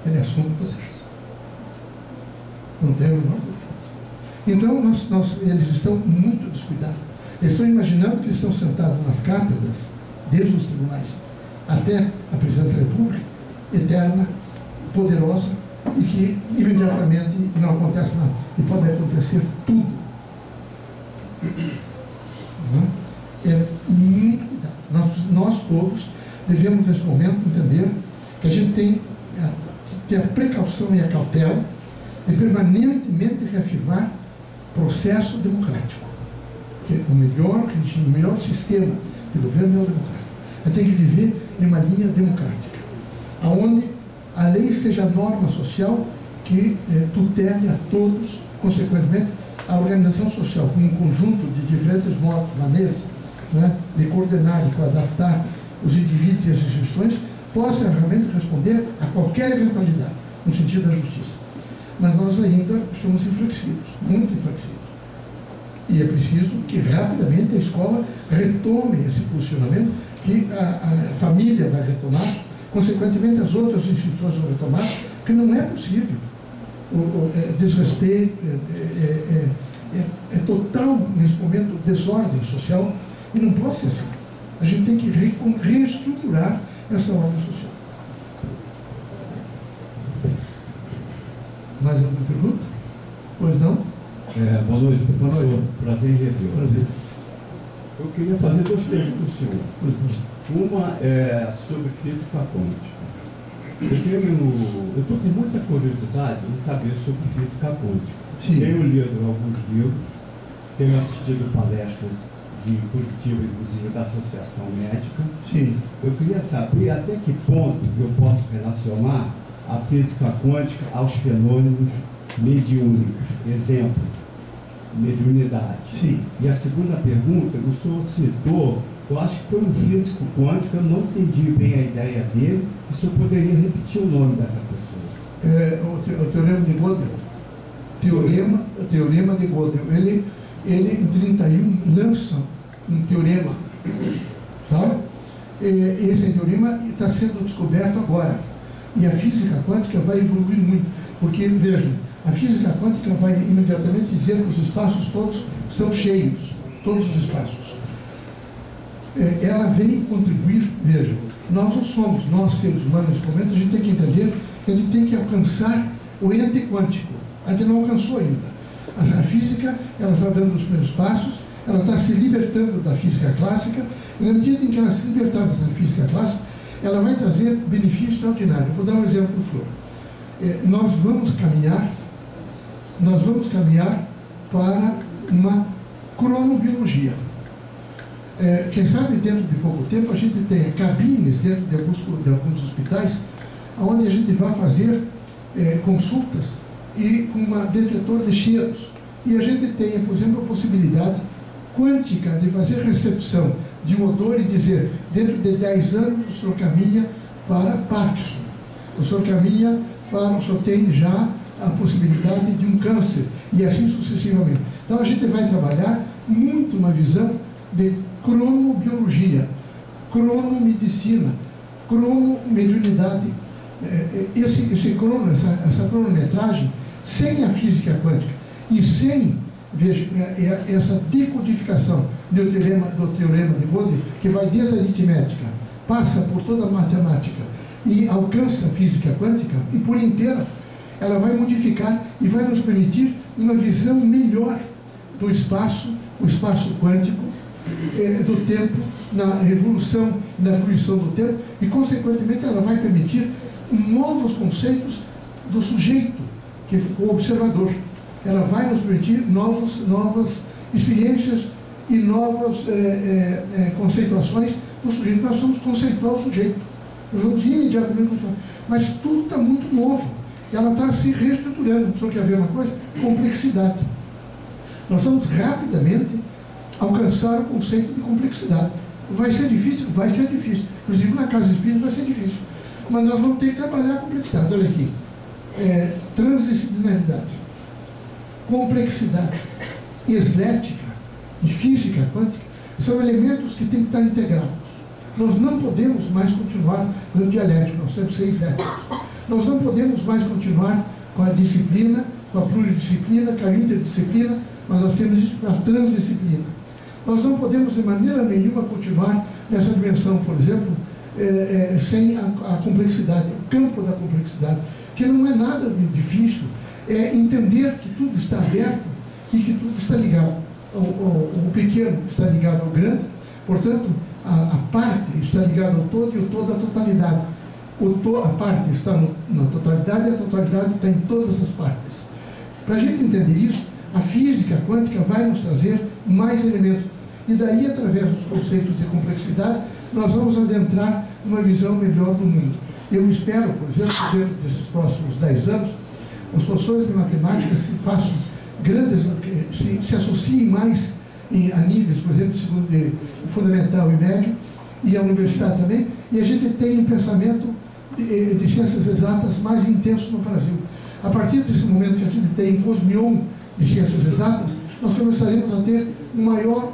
Ele assume o poder. Não tem a menor dúvida. Então, eles estão muito descuidados. Eles estão imaginando que eles estão sentados nas cátedras, desde os tribunais até a presidência da República, eterna, poderosa, e que imediatamente não acontece nada. E pode acontecer tudo. É muito cuidado. Nós todos devemos, nesse momento, entender que a gente tem que ter a precaução e a cautela de permanentemente reafirmar processo democrático. Que o melhor regime, o melhor sistema de governo é o democrático. A gente tem que viver em uma linha democrática, onde a lei seja a norma social que tutele a todos, consequentemente, a organização social, com um conjunto de diferentes modos, maneiras, de coordenar e adaptar os indivíduos e as instituições, possa realmente responder a qualquer eventualidade, no sentido da justiça. Mas nós ainda estamos enfraquecidos, muito enfraquecidos. E é preciso que rapidamente a escola retome esse posicionamento, que a família vai retomar, consequentemente as outras instituições vão retomar, porque não é possível. O desrespeito é total, nesse momento, desordem social, e não pode ser assim. A gente tem que reestruturar essa ordem social. Mais alguma pergunta? Pois não? Boa noite, professor. Boa noite. Prazer em revê-lo. Prazer. Eu queria fazer duas perguntas para o senhor. Uma é sobre física quântica. Eu estou com muita curiosidade em saber sobre física quântica. Sim. Tenho lido alguns livros, tenho assistido palestras de Curitiba, inclusive da Associação Médica. Sim. Eu queria saber até que ponto eu posso relacionar a física quântica aos fenômenos mediúnicos. Exemplo, mediunidade. Sim. E a segunda pergunta, o senhor citou, eu acho que foi um físico quântico, eu não entendi bem a ideia dele, o senhor poderia repetir o nome dessa pessoa? O teorema de Gödel. Teorema de Gödel. Ele em 31 lança um teorema, sabe? Esse teorema está sendo descoberto agora. E a física quântica vai evoluir muito, porque, vejam, a física quântica vai imediatamente dizer que os espaços todos estão cheios, todos os espaços. Ela vem contribuir, vejam, nós não somos, nós seres humanos nesse momento, a gente tem que entender que a gente tem que alcançar o ente quântico. A gente não alcançou ainda. A física, ela está dando os primeiros passos, ela está se libertando da física clássica, e na medida em que ela se libertar da física clássica, ela vai trazer benefício extraordinário. Vou dar um exemplo para o senhor. nós vamos caminhar para uma cronobiologia. Quem sabe dentro de pouco tempo a gente tenha cabines dentro de alguns hospitais onde a gente vai fazer consultas e com um detetor de cheiros. E a gente tenha, por exemplo, a possibilidade quântica de fazer recepção de um odor e dizer, dentro de 10 anos o senhor caminha para Parkinson, o senhor tem já a possibilidade de um câncer, e assim sucessivamente. Então a gente vai trabalhar muito uma visão de cronobiologia, cronomedicina, cronomediunidade. Essa cronometragem, sem a física quântica e sem, veja, essa decodificação do teorema de Gödel, que vai desde a aritmética, passa por toda a matemática e alcança a física quântica, e por inteira ela vai modificar e vai nos permitir uma visão melhor do espaço, o espaço quântico, do tempo, na evolução, na fruição do tempo, e consequentemente ela vai permitir novos conceitos do sujeito, que é o observador. Ela vai nos permitir novas experiências e novas conceituações do sujeito. Nós vamos conceituar o sujeito, nós vamos imediatamente conceituar, mas tudo está muito novo, ela está se reestruturando. Só que haver uma coisa, complexidade. Nós vamos rapidamente alcançar o conceito de complexidade. Vai ser difícil? Vai ser difícil. Inclusive na casa espírita vai ser difícil. Mas nós vamos ter que trabalhar a complexidade. Olha aqui. Transdisciplinaridade, complexidade, eslética e física quântica são elementos que têm que estar integrados. Nós não podemos mais continuar no dialético, nós temos que ser esléticos. Nós não podemos mais continuar com a disciplina, com a pluridisciplina, com a interdisciplina, mas nós temos isso para a transdisciplina. Nós não podemos de maneira nenhuma continuar nessa dimensão, por exemplo, sem a complexidade, o campo da complexidade, que não é nada de difícil, é entender que tudo está aberto e que tudo está ligado. O pequeno está ligado ao grande, portanto, a parte está ligada ao todo e o todo à totalidade. A parte está na totalidade e a totalidade está em todas as partes. Para a gente entender isso, a física quântica vai nos trazer mais elementos. E daí, através dos conceitos de complexidade, nós vamos adentrar uma visão melhor do mundo. Eu espero, por exemplo, dentro desses próximos 10 anos, os professores de matemática se façam grandes, se associem mais a níveis, por exemplo, segundo de fundamental e médio, e a universidade também, e a gente tem um pensamento de ciências exatas mais intenso no Brasil. A partir desse momento que a gente tem um cosmion de ciências exatas, nós começaremos a ter um maior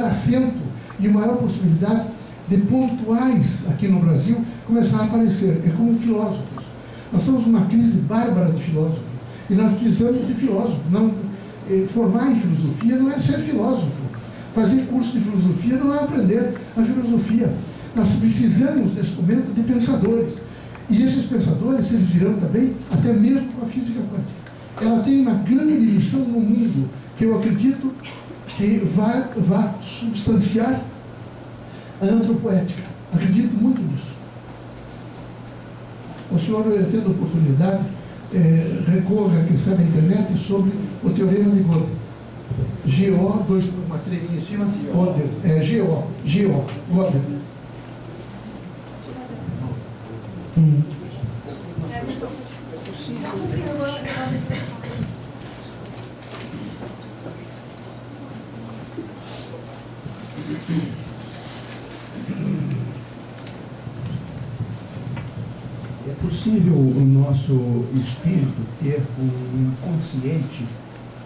assento e uma maior possibilidade de pontuais aqui no Brasil começar a aparecer. É como filósofos. Nós estamos numa crise bárbara de filósofos e nós precisamos de filósofos. Formar em filosofia não é ser filósofo. Fazer curso de filosofia não é aprender a filosofia. Nós precisamos, nesse momento, de pensadores. E esses pensadores, eles virão também até mesmo com a física quântica. Ela tem uma grande missão no mundo, que eu acredito que vai substanciar a antropoética. Acredito muito nisso. O senhor, tendo oportunidade, recorra, quem sabe, à internet sobre o teorema de Gödel. GO, uma treminha em cima, Gödel. Gödel. É possível o nosso espírito ter um inconsciente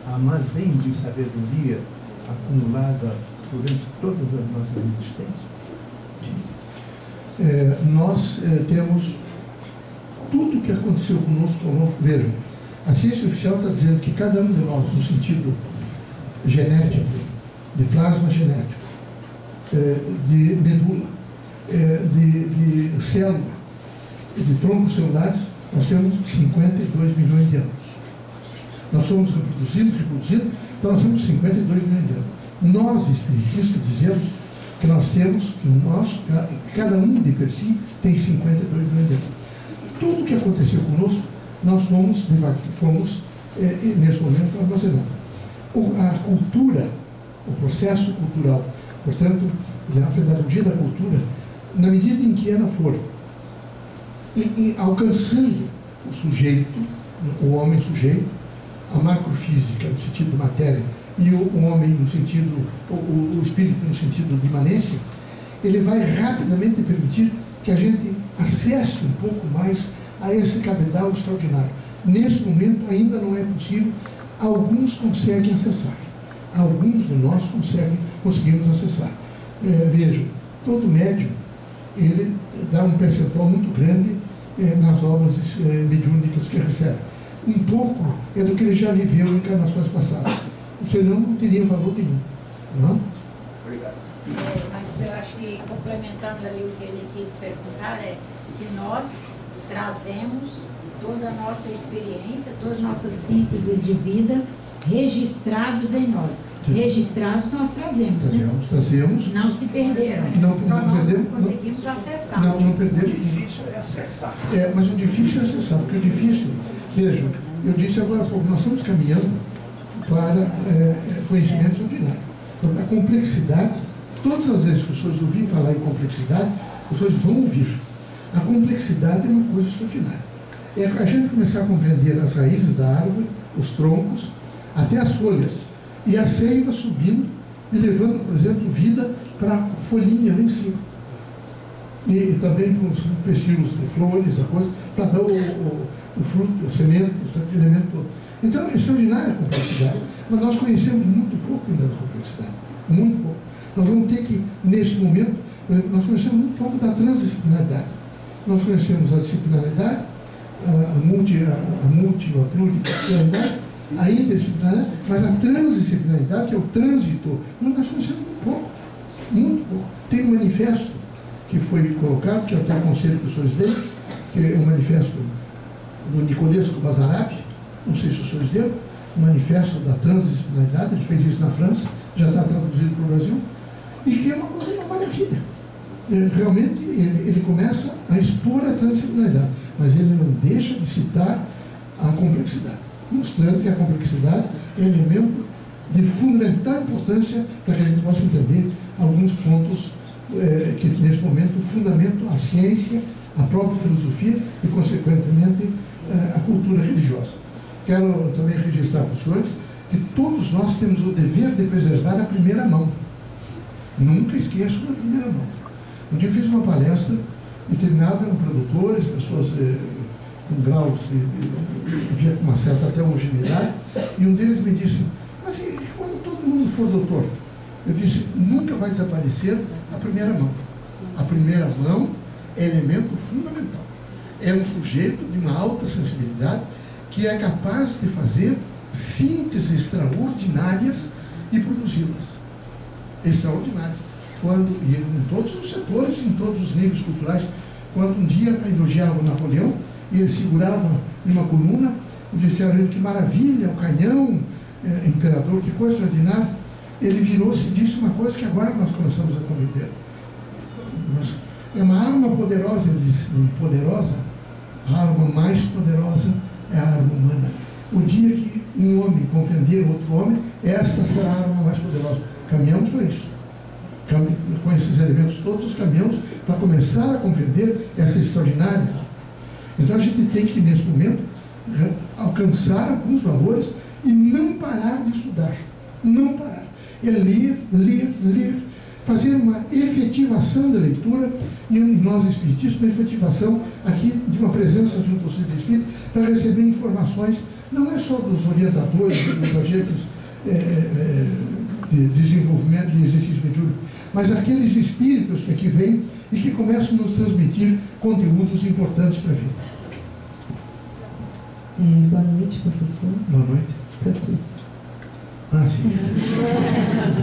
armazém de sabedoria acumulada durante todas as nossas existências? Nós temos tudo o que aconteceu conosco. Vejam, a ciência oficial está dizendo que cada um de nós, no sentido genético, de plasma genético, de medula, de célula, de troncos celulares, nós temos 52 milhões de anos. Nós somos reproduzindo, então nós temos 52 milhões de anos. Nós, espiritistas, dizemos que cada um de per si tem 52 milhões de anos. tudo o que aconteceu conosco, nós fomos nesse momento, armazenando. A cultura, o processo cultural, portanto, a pedagogia da cultura, na medida em que ela for alcançando o sujeito, o homem sujeito, a macrofísica no sentido de matéria e o homem no sentido, o espírito no sentido de imanência, ele vai rapidamente permitir que a gente acesse um pouco mais a esse cabedal extraordinário. Nesse momento ainda não é possível, alguns conseguem acessar, alguns de nós conseguimos acessar. Vejam, todo médium, ele dá um percentual muito grande nas obras mediúnicas que recebe. Um pouco é do que ele já viveu em encarnações passadas, senão não teria valor nenhum. Não? Obrigado. Mas eu acho que, complementando ali o que ele quis perguntar, se nós trazemos toda a nossa experiência, todas as nossas sínteses de vida registrados em nós. Sim. Registrados nós trazemos, trazemos. Não se perderam. Só nós não conseguimos acessar. Não perdemos. O difícil é acessar. Mas o difícil é acessar, porque o difícil, vejam, eu disse agora há pouco, nós estamos caminhando para conhecimentos ordinários. A complexidade, todas as vezes que os senhores ouvirem falar em complexidade, os senhores vão ouvir. A complexidade é uma coisa extraordinária. É a gente começar a compreender as raízes da árvore, os troncos, até as folhas, e a seiva subindo e levando, por exemplo, vida para a folhinha lá em cima. E também com os pestilos de flores, a coisa, para dar o fruto, a semente, o elemento todo. Então, é extraordinária a complexidade, mas nós conhecemos muito pouco ainda da complexidade. Muito pouco. Nós vamos ter que, nesse momento, nós conhecemos muito pouco da transdisciplinaridade. Nós conhecemos a disciplinaridade, a multidisciplinaridade, a interdisciplinaridade, mas a transdisciplinaridade, que é o trânsito, nós conhecemos muito pouco. Muito pouco. Tem um manifesto que foi colocado, que eu até aconselho que os senhores deem, que é o manifesto do Nicolesco Bazarab, não sei se os senhores deram, o manifesto da transdisciplinaridade, ele fez isso na França, já está traduzido para o Brasil, e que é uma coisa, uma maravilha. Realmente, ele começa a expor a transdisciplinaridade, mas ele não deixa de citar a complexidade, mostrando que a complexidade é elemento de fundamental importância para que a gente possa entender alguns pontos que, nesse momento, fundamentam a ciência, a própria filosofia e, consequentemente, a cultura religiosa. Quero também registrar para os senhores que todos nós temos o dever de preservar a primeira mão. Nunca esqueçam da primeira mão. Um dia eu fiz uma palestra determinada com produtores, pessoas com graus de uma certa até homogeneidade, e um deles me disse, mas e quando todo mundo for doutor? Eu disse, nunca vai desaparecer a primeira mão. A primeira mão é elemento fundamental. É um sujeito de uma alta sensibilidade que é capaz de fazer sínteses extraordinárias e produzi-las. Extraordinárias. E em todos os setores, em todos os níveis culturais. Quando um dia elogiava o Napoleão, e ele segurava em uma coluna, e disseram a ele, que maravilha, o canhão, imperador, que coisa extraordinária. Ele virou-se e disse uma coisa que agora nós começamos a compreender. É uma arma poderosa, ele disse, poderosa, a arma mais poderosa é a arma humana. O dia que um homem compreender outro homem, esta será a arma mais poderosa. Caminhamos para isso. Com esses elementos todos, caminhamos para começar a compreender essa extraordinária. Então a gente tem que, nesse momento, alcançar alguns valores e não parar de estudar. Não parar. É ler, ler, ler, fazer uma efetivação da leitura, e nós espiritistas, uma efetivação aqui de uma presença junto ao Centro Espírita, para receber informações, não é só dos orientadores, dos agentes de desenvolvimento de exercício mediúnico, mas aqueles espíritos que aqui vêm e que começam a nos transmitir conteúdos importantes para a vida. Boa noite, professor. Boa noite. Estou aqui. Ah, sim.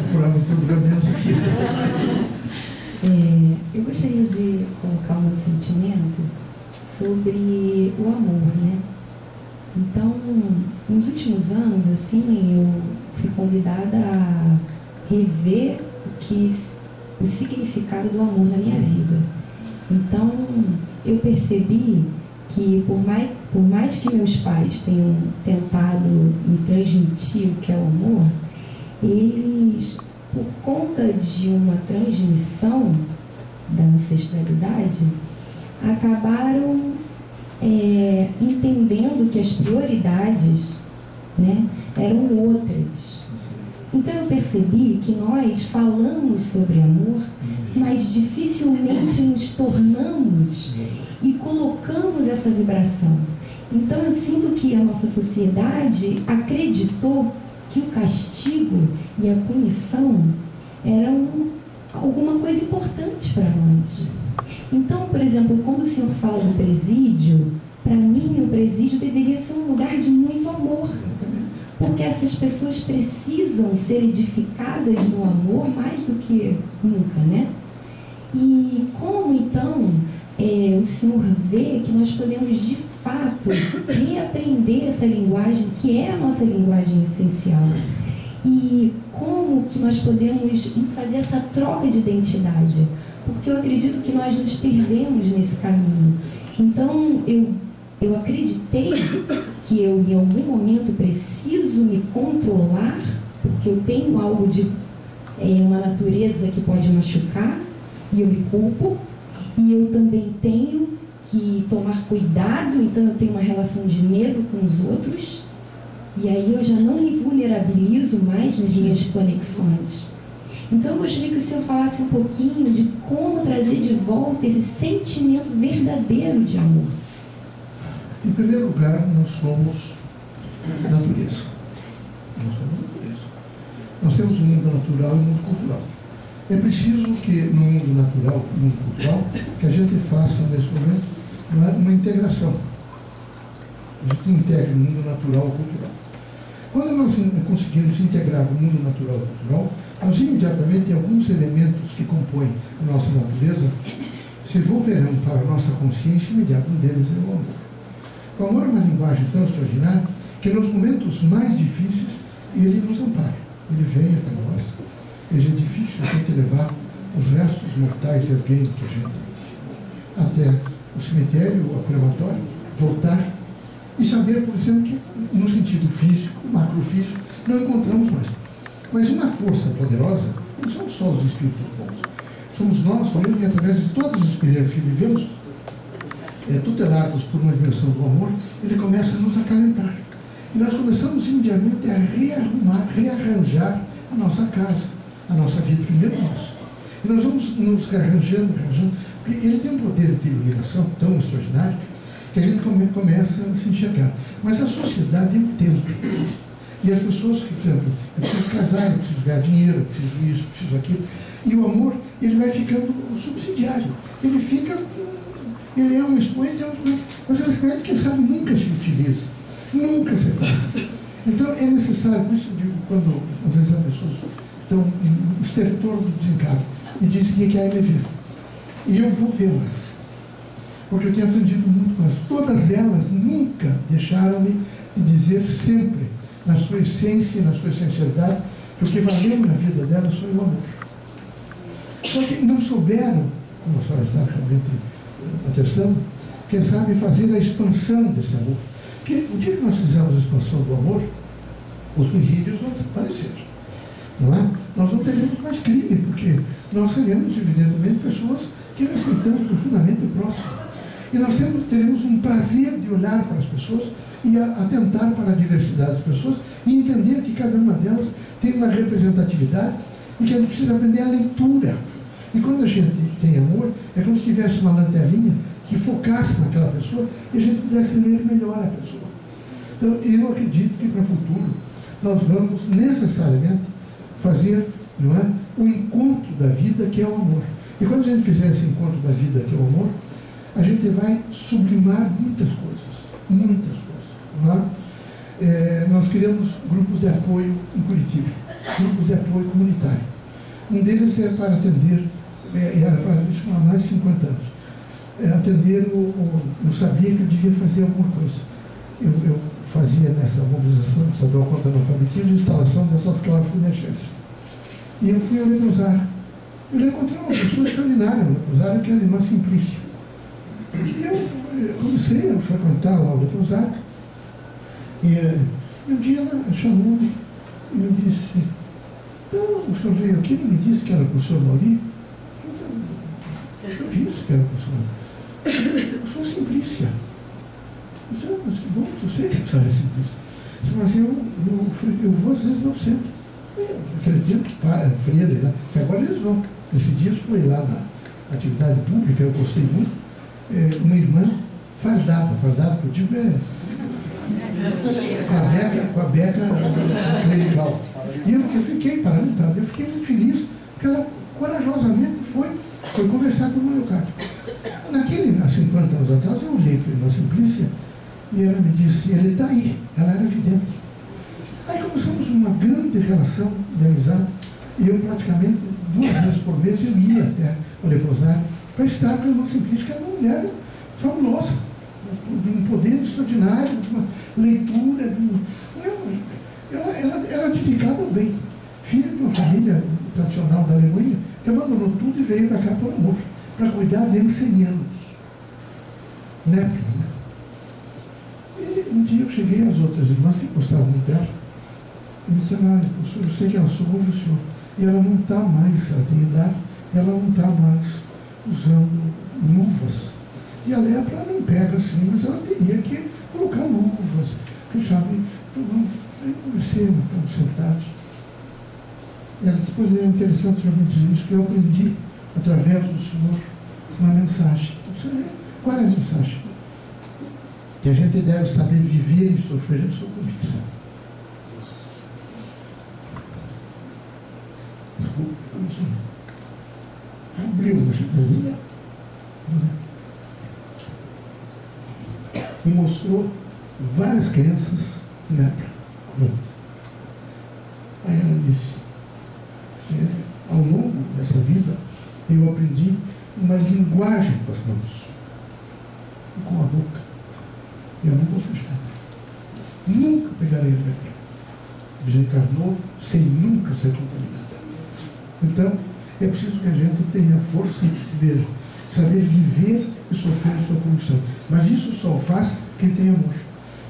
Procurava todo menos aqui. Eu gostaria de colocar um sentimento sobre o amor, né? Então, nos últimos anos, assim, eu fui convidada a rever o significado do amor na minha vida. Então, eu percebi que por mais que meus pais tenham tentado me transmitir o que é o amor, eles, por conta de uma transmissão da ancestralidade, acabaram entendendo que as prioridades, né, eram outras. Então eu percebi que nós falamos sobre amor, mas dificilmente nos tornamos e colocamos essa vibração. Então eu sinto que a nossa sociedade acreditou que o castigo e a punição eram alguma coisa importante para nós. Então, por exemplo, quando o senhor fala do presídio, para mim o presídio deveria ser um lugar de muito amor, porque essas pessoas precisam ser edificadas no amor mais do que nunca, né? E como então o senhor vê que nós podemos de fato reaprender essa linguagem que é a nossa linguagem essencial? E como que nós podemos fazer essa troca de identidade? Porque eu acredito que nós nos perdemos nesse caminho. Então eu acreditei que eu em algum momento preciso me controlar, porque eu tenho algo de uma natureza que pode machucar, e eu me culpo, e eu também tenho que tomar cuidado, então eu tenho uma relação de medo com os outros, e aí eu já não me vulnerabilizo mais nas minhas conexões. Então eu gostaria que o senhor falasse um pouquinho de como trazer de volta esse sentimento verdadeiro de amor. Em primeiro lugar, nós somos natureza. Nós somos natureza. Nós temos um mundo natural e um mundo cultural. É preciso que no mundo natural e no mundo cultural, que a gente faça nesse momento uma integração. A gente integra o mundo natural e cultural. Quando nós conseguimos integrar o mundo natural e cultural, nós imediatamente alguns elementos que compõem a nossa natureza se volverão para a nossa consciência imediata. Um deles é o amor. O amor é uma linguagem tão extraordinária que nos momentos mais difíceis ele nos ampara. Ele vem até nós. É difícil a gente levar os restos mortais de alguém que a gente até o cemitério, o crematório, voltar e saber, por exemplo, que no sentido físico, macrofísico, não encontramos mais. Mas uma força poderosa não são só os espíritos bons. Somos nós, mesmo que através de todas as experiências que vivemos, tutelados por uma dimensão do amor, ele começa a nos acalentar. E nós começamos imediatamente a rearrumar, rearranjar a nossa casa, a nossa vida, primeiro nós. E nós vamos nos rearranjando, porque ele tem um poder de iluminação tão extraordinário que a gente começa a se enxergar. Mas a sociedade é um tempo. E as pessoas que, por exemplo, eu preciso casar, eu preciso ganhar dinheiro, eu preciso isso, eu preciso aquilo. E o amor, ele vai ficando subsidiário. Ele é um expoente, mas é um expoente que, sabe, nunca se utiliza, nunca se faz. Então é necessário, por isso eu digo, quando às vezes as pessoas estão em estertor do desencargo e dizem que querem me ver. E eu vou vê-las, porque eu tenho aprendido muito com elas. Todas elas nunca deixaram-me de dizer sempre, na sua essência e na sua sinceridade, que o que valeu na vida delas foi o amor. Só que não souberam, como a senhora está realmente atestando, quem sabe fazer a expansão desse amor. Porque o dia que nós fizemos a expansão do amor, os presídios vão desaparecer. Não é? Nós não teremos mais crime, porque nós seremos, evidentemente, pessoas que respeitamos profundamente o próximo. E nós teremos um prazer de olhar para as pessoas e atentar para a diversidade das pessoas e entender que cada uma delas tem uma representatividade e que a gente precisa aprender a leitura. E quando a gente tem amor, é como se tivesse uma lanterninha que focasse naquela pessoa e a gente pudesse ler melhor a pessoa. Então, eu acredito que para o futuro nós vamos necessariamente fazer, não é, o encontro da vida, que é o amor. E quando a gente fizer esse encontro da vida, que é o amor, a gente vai sublimar muitas coisas, muitas coisas. Não é? Nós criamos grupos de apoio em Curitiba, grupos de apoio comunitário. Um deles é para atender, isso há mais de 50 anos, atender eu sabia que eu devia fazer alguma coisa. Eu fazia nessa mobilização estadual contra o analfabetismo a instalação dessas classes de emergência. E eu fui ao Leprosário. Eu encontrei uma pessoa extraordinária no Leprosário, que era a irmã Simplícia. E eu comecei a frequentar lá o leprosário. E um dia ela chamou-me e me disse: então, o senhor veio aqui e me disse que era o professor Mauri? Eu disse que era o professor Mauri. Eu sou Simplícia. Eu disse: mas que bom, eu sei que a senhora é Simplícia. Mas eu vou às vezes não sempre. Naquele tempo, freira, né? Agora eles vão. Esse dia eu fui lá na atividade pública, eu gostei muito. Uma irmã fardada que eu digo com a beca clerical. E eu fiquei paralisado, eu fiquei muito feliz, porque ela corajosamente foi conversar com o meu Leocádio. Há 50 anos atrás, eu olhei para a irmã Simplícia e ela me disse: ele está aí, ela era vidente. Aí começamos uma grande relação de amizade, e eu praticamente 2 vezes por mês eu ia até o leprosário para estar com a irmã Simplícia, que era uma mulher fabulosa, de um poder extraordinário, de uma leitura, ela era dedicada ao bem, filha de uma família tradicional da Alemanha, que abandonou tudo e veio para cá por amor, para cuidar de ancianos. Neto, né? E um dia eu cheguei às outras irmãs que gostavam muito dela, e me disseram: eu sei que ela socorre o senhor, e ela não está mais, ela tem idade, ela não está mais usando luvas. E a lepra não pega assim, mas ela teria que colocar luvas, sabe? Então vamos, aí conversemos, estamos sentados. E ela disse: pois é interessante o senhor me dizer isso, que eu aprendi através do senhor uma mensagem. Eu disse: qual é a mensagem? Que a gente deve saber viver e sofrer a sua convicção. Abriu uma janelinha e mostrou várias crianças em lepra. Aí ela disse: ao longo dessa vida eu aprendi uma linguagem com as mãos e com a boca. Eu não vou fechar. Nunca pegarei a lepra. Desencarnou sem nunca ser contaminada. Então, é preciso que a gente tenha força de saber viver e sofrer a sua condição. Mas isso só faz quem tem amor.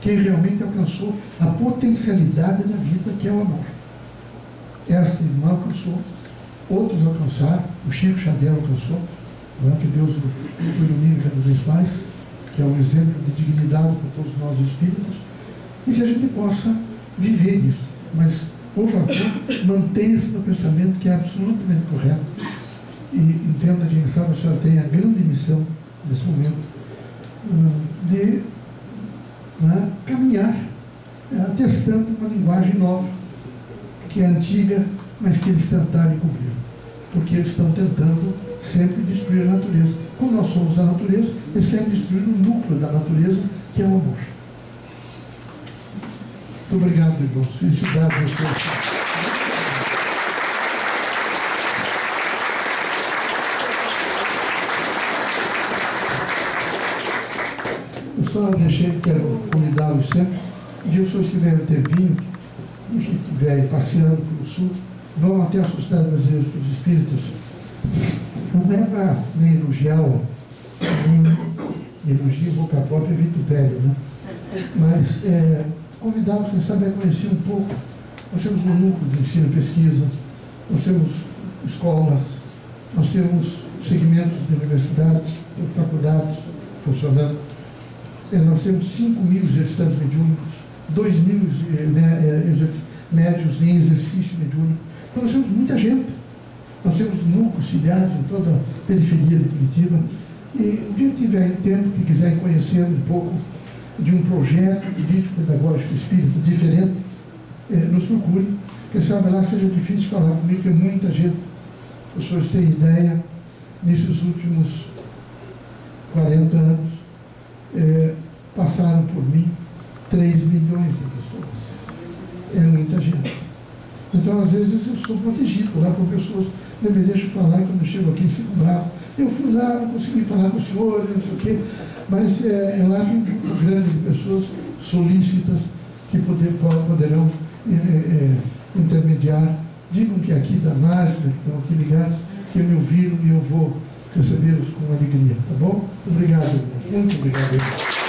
Quem realmente alcançou a potencialidade da vida, que é o amor. Esta irmã alcançou, outros alcançaram, o Chico Xavier alcançou, que Deus o ilumine cada vez mais, que é um exemplo de dignidade para todos nós espíritas, e que a gente possa viver isso. Mas, por favor, mantenha-se no pensamento que é absolutamente correto, e entenda que, quem sabe, a senhora tem a grande missão, nesse momento, de caminhar, testando uma linguagem nova, que é antiga, mas que eles tentarem cumprir. Porque eles estão tentando sempre destruir a natureza. Como nós somos a natureza, eles querem destruir o núcleo da natureza, que é o amor. Muito obrigado, irmãos. Felicidades a todos. Eu só deixei, quero convidá-los sempre, um dia o senhor estiver um tempinho, e que estiver passeando pelo sul, vão até a Sociedade Brasileira dos Espíritas. Não é para me elogiar, nem elogio boca própria e vitupério, né? Mas convidá-los, quem sabe, a conhecer um pouco. Nós temos um núcleo de ensino e pesquisa, nós temos escolas, nós temos segmentos de universidades, faculdades funcionando. Nós temos 5.000 gestantes mediúnicos, 2.000 médios em exercício mediúnico. Então nós temos muita gente. Nós temos núcleos filiados em toda a periferia de Curitiba. E um dia que tiver tempo, que quiser conhecer um pouco de um projeto político-pedagógico espírita diferente, nos procure. Quem sabe lá seja difícil falar comigo, porque muita gente, os senhores têm ideia, nesses últimos 40 anos, passaram por mim 3 milhões de pessoas. É muita gente. Então, às vezes, eu sou protegido lá por pessoas que me deixam falar, e quando eu chego aqui, fico bravo. Eu fui lá, não consegui falar com o senhor, não sei o quê, mas lá tem um grupo grande de pessoas solícitas que poderão intermediar. Digam que aqui da Nájila, que estão aqui ligados, que me ouviram e eu vou recebê-los com alegria, tá bom? Obrigado, irmãos. Muito obrigado.